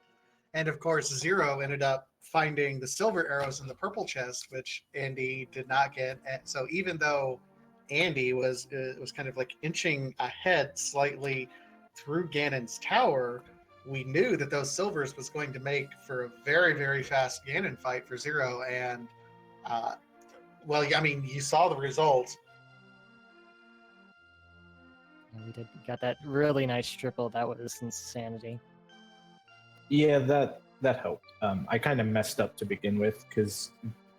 And of course, Zero ended up finding the silver arrows in the purple chest, which Andy did not get. So even though Andy was kind of like inching ahead slightly through Ganon's tower, we knew that those silvers was going to make for a very, very fast Ganon fight for Zero. And, well, I mean, you saw the results. Yeah, got that really nice triple. That was insanity. Yeah, that helped. I kind of messed up to begin with because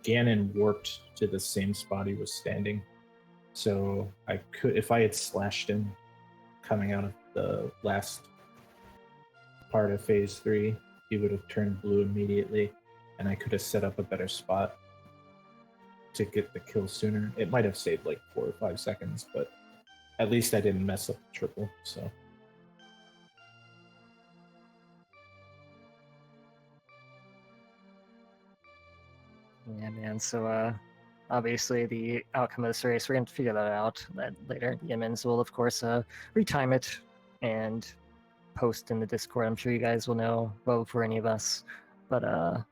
Ganon warped to the same spot he was standing. So I could, if I had slashed him coming out of the last part of phase 3, he would have turned blue immediately, and I could have set up a better spot to get the kill sooner. It might have saved like 4 or 5 seconds, but at least I didn't mess up the triple, so. Yeah, man. So, obviously, the outcome of this race, we're going to figure that out later. The admins will, of course, retime it and post in the Discord. I'm sure you guys will know well before any of us. But, are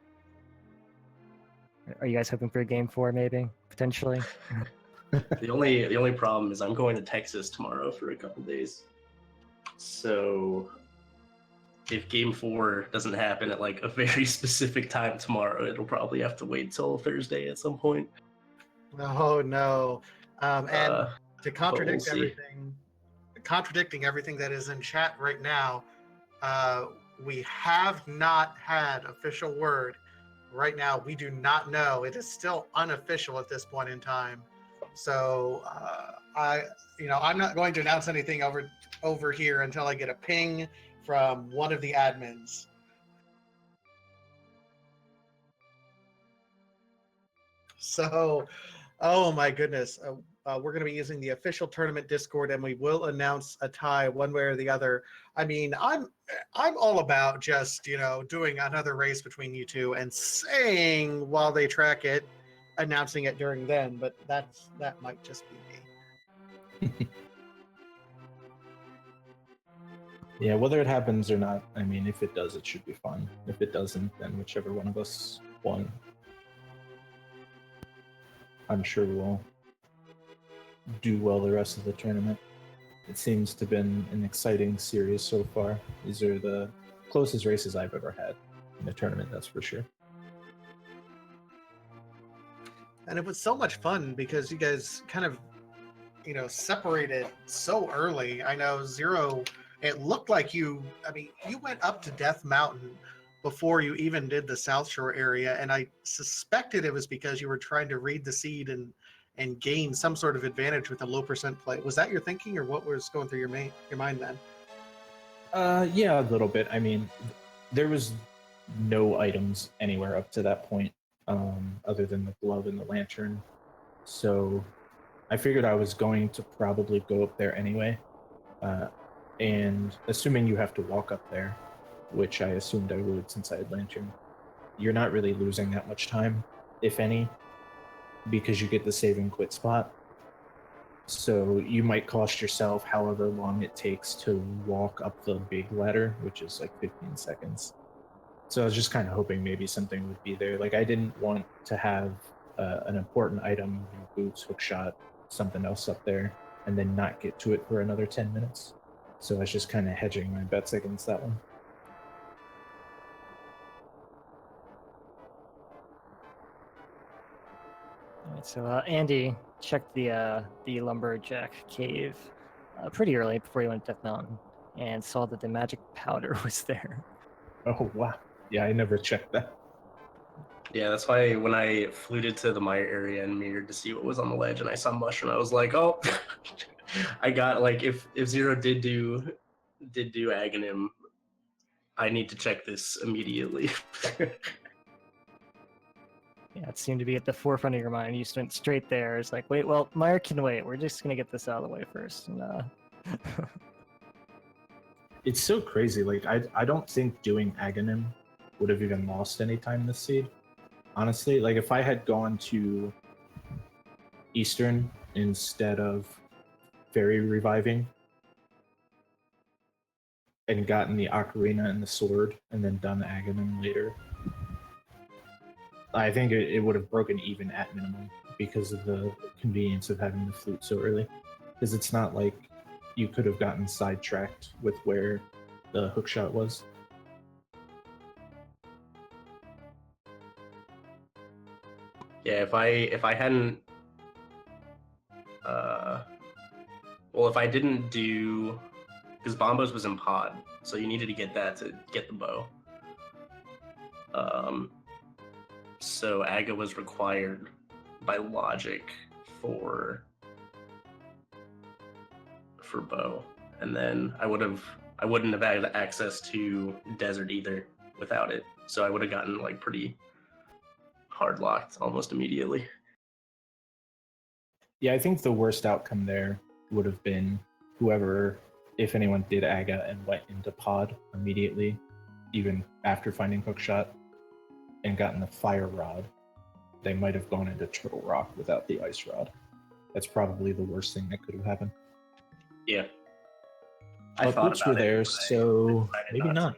you guys hoping for a game 4, maybe? Potentially? The only problem is I'm going to Texas tomorrow for a couple days. So if game 4 doesn't happen at like a very specific time tomorrow, it'll probably have to wait till Thursday at some point. Oh no. And to contradict we'll see. contradicting everything that is in chat right now, we have not had official word. Right now, we do not know. It is still unofficial at this point in time. So I'm not going to announce anything over here until I get a ping from one of the admins. So, oh my goodness, we're going to be using the official tournament Discord, and we will announce a tie one way or the other. I mean, I'm all about just doing another race between you two and saying while they track it, announcing it during then. But that might just be me. Yeah, whether it happens or not, I mean, if it does, it should be fun. If it doesn't, then whichever one of us won, I'm sure we'll do well the rest of the tournament. It seems to have been an exciting series so far. These are the closest races I've ever had in a tournament, that's for sure. And it was so much fun because you guys kind of, separated so early. I know Zero, it looked like you went up to Death Mountain before you even did the South Shore area, and I suspected it was because you were trying to read the seed and gain some sort of advantage with a low percent play. Was that your thinking, or what was going through your mind then? Yeah, a little bit. I mean, there was no items anywhere up to that point, other than the glove and the lantern. So I figured I was going to probably go up there anyway. And assuming you have to walk up there, which I assumed I would since I had lantern, you're not really losing that much time, if any, because you get the save and quit spot. So you might cost yourself however long it takes to walk up the big ladder, which is like 15 seconds. So I was just kind of hoping maybe something would be there. Like I didn't want to have an important item, boots, hook shot, something else up there, and then not get to it for another 10 minutes. So I was just kind of hedging my bets against that one. All right, so Andy checked the lumberjack cave pretty early before he went to Death Mountain and saw that the magic powder was there. Oh, wow. Yeah, I never checked that. Yeah, that's why when I fluted to the Mire area and mirrored to see what was on the ledge and I saw mushroom, I was like, oh, I got like if Zero did do Aghanim, I need to check this immediately. Yeah, it seemed to be at the forefront of your mind. You just went straight there. It's like, wait, well, Meyer can wait. We're just gonna get this out of the way first. And, It's so crazy. Like I don't think doing Aghanim would have even lost any time this seed. Honestly, like if I had gone to Eastern instead of Fairy Reviving and gotten the Ocarina and the sword and then done Aghanim later, I think it would have broken even at minimum because of the convenience of having the flute so early. Because it's not like you could have gotten sidetracked with where the hookshot was. Yeah, if I hadn't, if I didn't do, because Bombos was in pod, so you needed to get that to get the bow. So Aga was required by logic for bow, and then I would have I wouldn't have had access to Desert either without it. So I would have gotten like pretty hard locked almost immediately. Yeah, I think the worst outcome there would have been whoever, if anyone did Aga and went into pod immediately, even after finding Hookshot, and gotten the Fire Rod, they might have gone into Turtle Rock without the Ice Rod. That's probably the worst thing that could have happened. Yeah. But boots were there, so maybe not.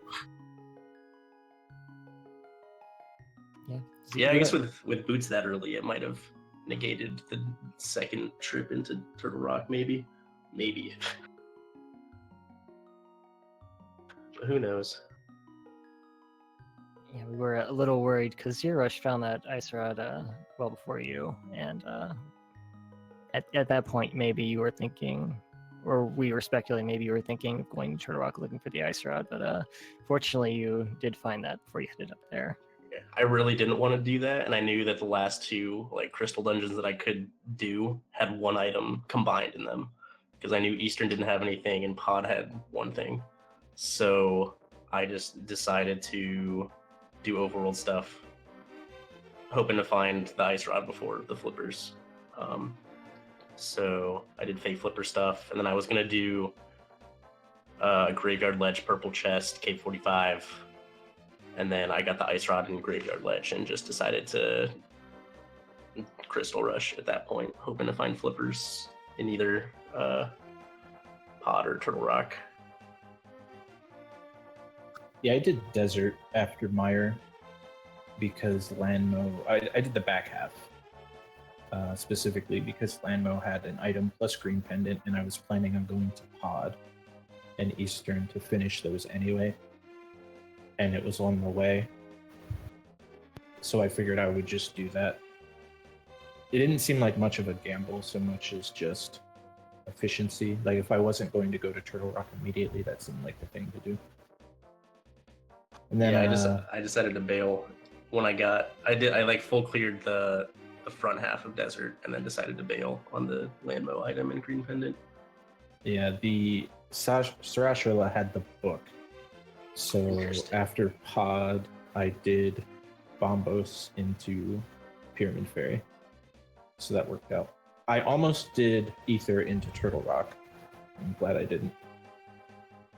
Yeah. Yeah, I guess with boots that early, it might have negated the second trip into Turtle Rock, maybe. But who knows? Yeah, we were a little worried because Zer0rush found that Ice Rod well before you, and at that point, maybe you were thinking, or we were speculating, maybe you were thinking of going to Turtle Rock looking for the Ice Rod, but fortunately you did find that before you headed up there. Yeah, I really didn't want to do that, and I knew that the last two like crystal dungeons that I could do had one item combined in them, because I knew Eastern didn't have anything and Pod had one thing. So I just decided to do overworld stuff, hoping to find the Ice Rod before the flippers. So I did fake flipper stuff, and then I was gonna do Graveyard Ledge, Purple Chest, Cave 45, and then I got the Ice Rod and Graveyard Ledge, and just decided to Crystal Rush at that point, hoping to find flippers in either Pod or Turtle Rock. Yeah, I did Desert after Mire because Landmo. I did the back half specifically because Landmo had an item plus green pendant, and I was planning on going to Pod and Eastern to finish those anyway, and it was on the way. So I figured I would just do that. It didn't seem like much of a gamble so much as just efficiency. Like if I wasn't going to go to Turtle Rock immediately, that seemed like the thing to do. And then I decided to bail when I like full cleared the front half of Desert, and then decided to bail on the Landmo item and green pendant. Yeah, the Zer0rush had the book. So after Pod, I did Bombos into Pyramid Fairy. So that worked out. I almost did Ether into Turtle Rock. I'm glad I didn't.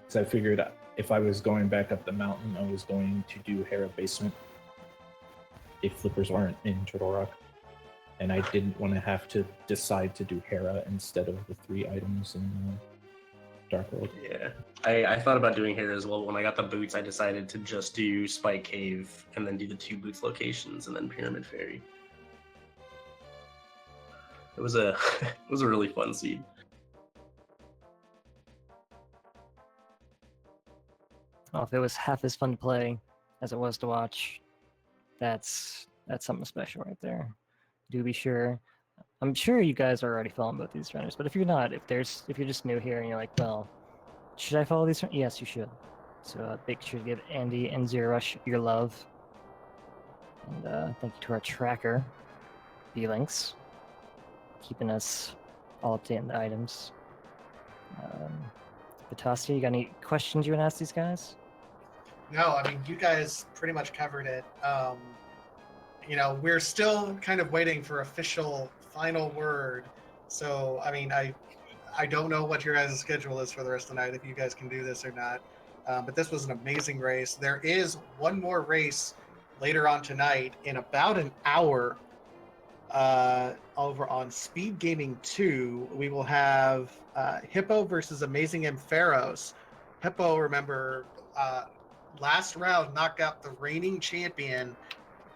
Because I figured if I was going back up the mountain, I was going to do Hera Basement if flippers aren't in Turtle Rock. And I didn't want to have to decide to do Hera instead of the 3 items in Dark World. Yeah, I thought about doing Hera as well. When I got the boots, I decided to just do Spike Cave and then do the 2 boots locations and then Pyramid Fairy. It was a it was a really fun seed. Well, if it was half as fun to play as it was to watch, that's something special right there. Do be sure. I'm sure you guys are already following both these runners, but if you're not, if you're just new here and you're like, well, should I follow these? Yes, you should. So make sure to give Andy and Zer0rush your love. And thank you to our tracker, B-Links, keeping us all up to date on the items. Batasti, you got any questions you want to ask these guys? No, I mean, you guys pretty much covered it. We're still kind of waiting for official final word. So, I mean, I don't know what your guys' schedule is for the rest of the night, if you guys can do this or not. But this was an amazing race. There is one more race later on tonight in about an hour over on Speed Gaming 2. We will have Hippo versus Amazing M. Pharaohs. Hippo, remember, last round knocked out the reigning champion,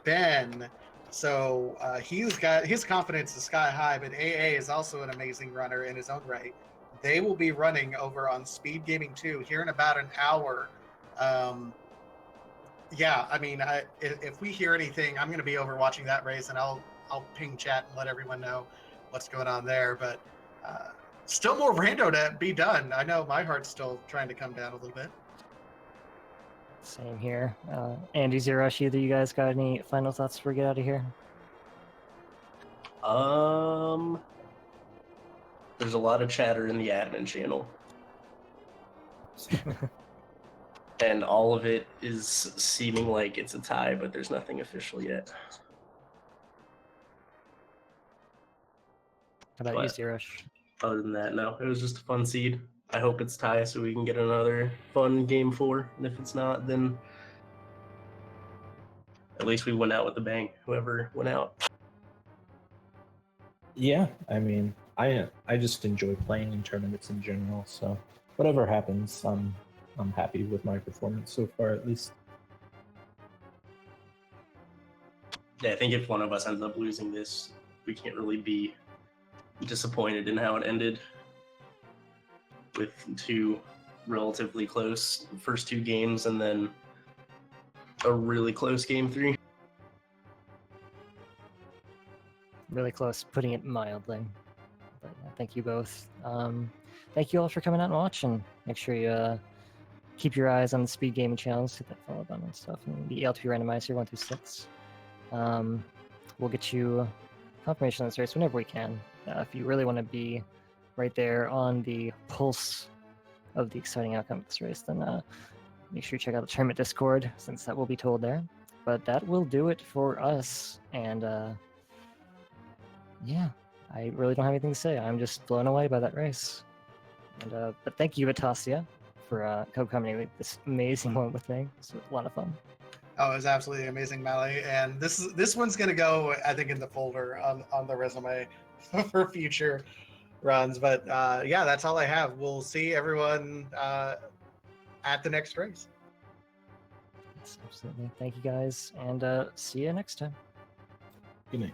Ben. So he's got his confidence is sky high, but AA is also an amazing runner in his own right. They will be running over on Speed Gaming 2 here in about an hour. Yeah, I mean, if we hear anything, I'm going to be over watching that race, and I'll ping chat and let everyone know what's going on there. But still more rando to be done. I know my heart's still trying to come down a little bit. Same here. Andy, Zer0rush, either you guys got any final thoughts before we get out of here? There's a lot of chatter in the admin channel. And all of it is seeming like it's a tie, but there's nothing official yet. How about you, But Zer0rush? other than that, no, it was just a fun seed. I hope it's tie so we can get another fun game 4. And if it's not, then at least we went out with a bang, whoever went out. Yeah, I mean, I just enjoy playing in tournaments in general. So whatever happens, I'm happy with my performance so far, at least. Yeah, I think if one of us ends up losing this, we can't really be disappointed in how it ended with 2 relatively close first 2 games and then a really close game 3. Really close, putting it mildly. But yeah, thank you both. Thank you all for coming out and watching. Make sure you keep your eyes on the speed gaming channels, hit that follow button and stuff, and the ELTP randomizer 1 through 6. We'll get you confirmation on this race whenever we can. If you really want to be right there on the pulse of the exciting outcome of this race, then make sure you check out the tournament Discord, since that will be told there. But that will do it for us, and yeah, I really don't have anything to say. I'm just blown away by that race. And but thank you, Atasia, for co-commenting with this amazing one with me. It's a lot of fun. Oh, it was absolutely amazing, Mally. And this one's gonna go, I think, in the folder on the resume for future runs. But yeah, that's all I have. We'll see everyone at the next race. Yes, absolutely. Thank you guys, and see you next time. Good night.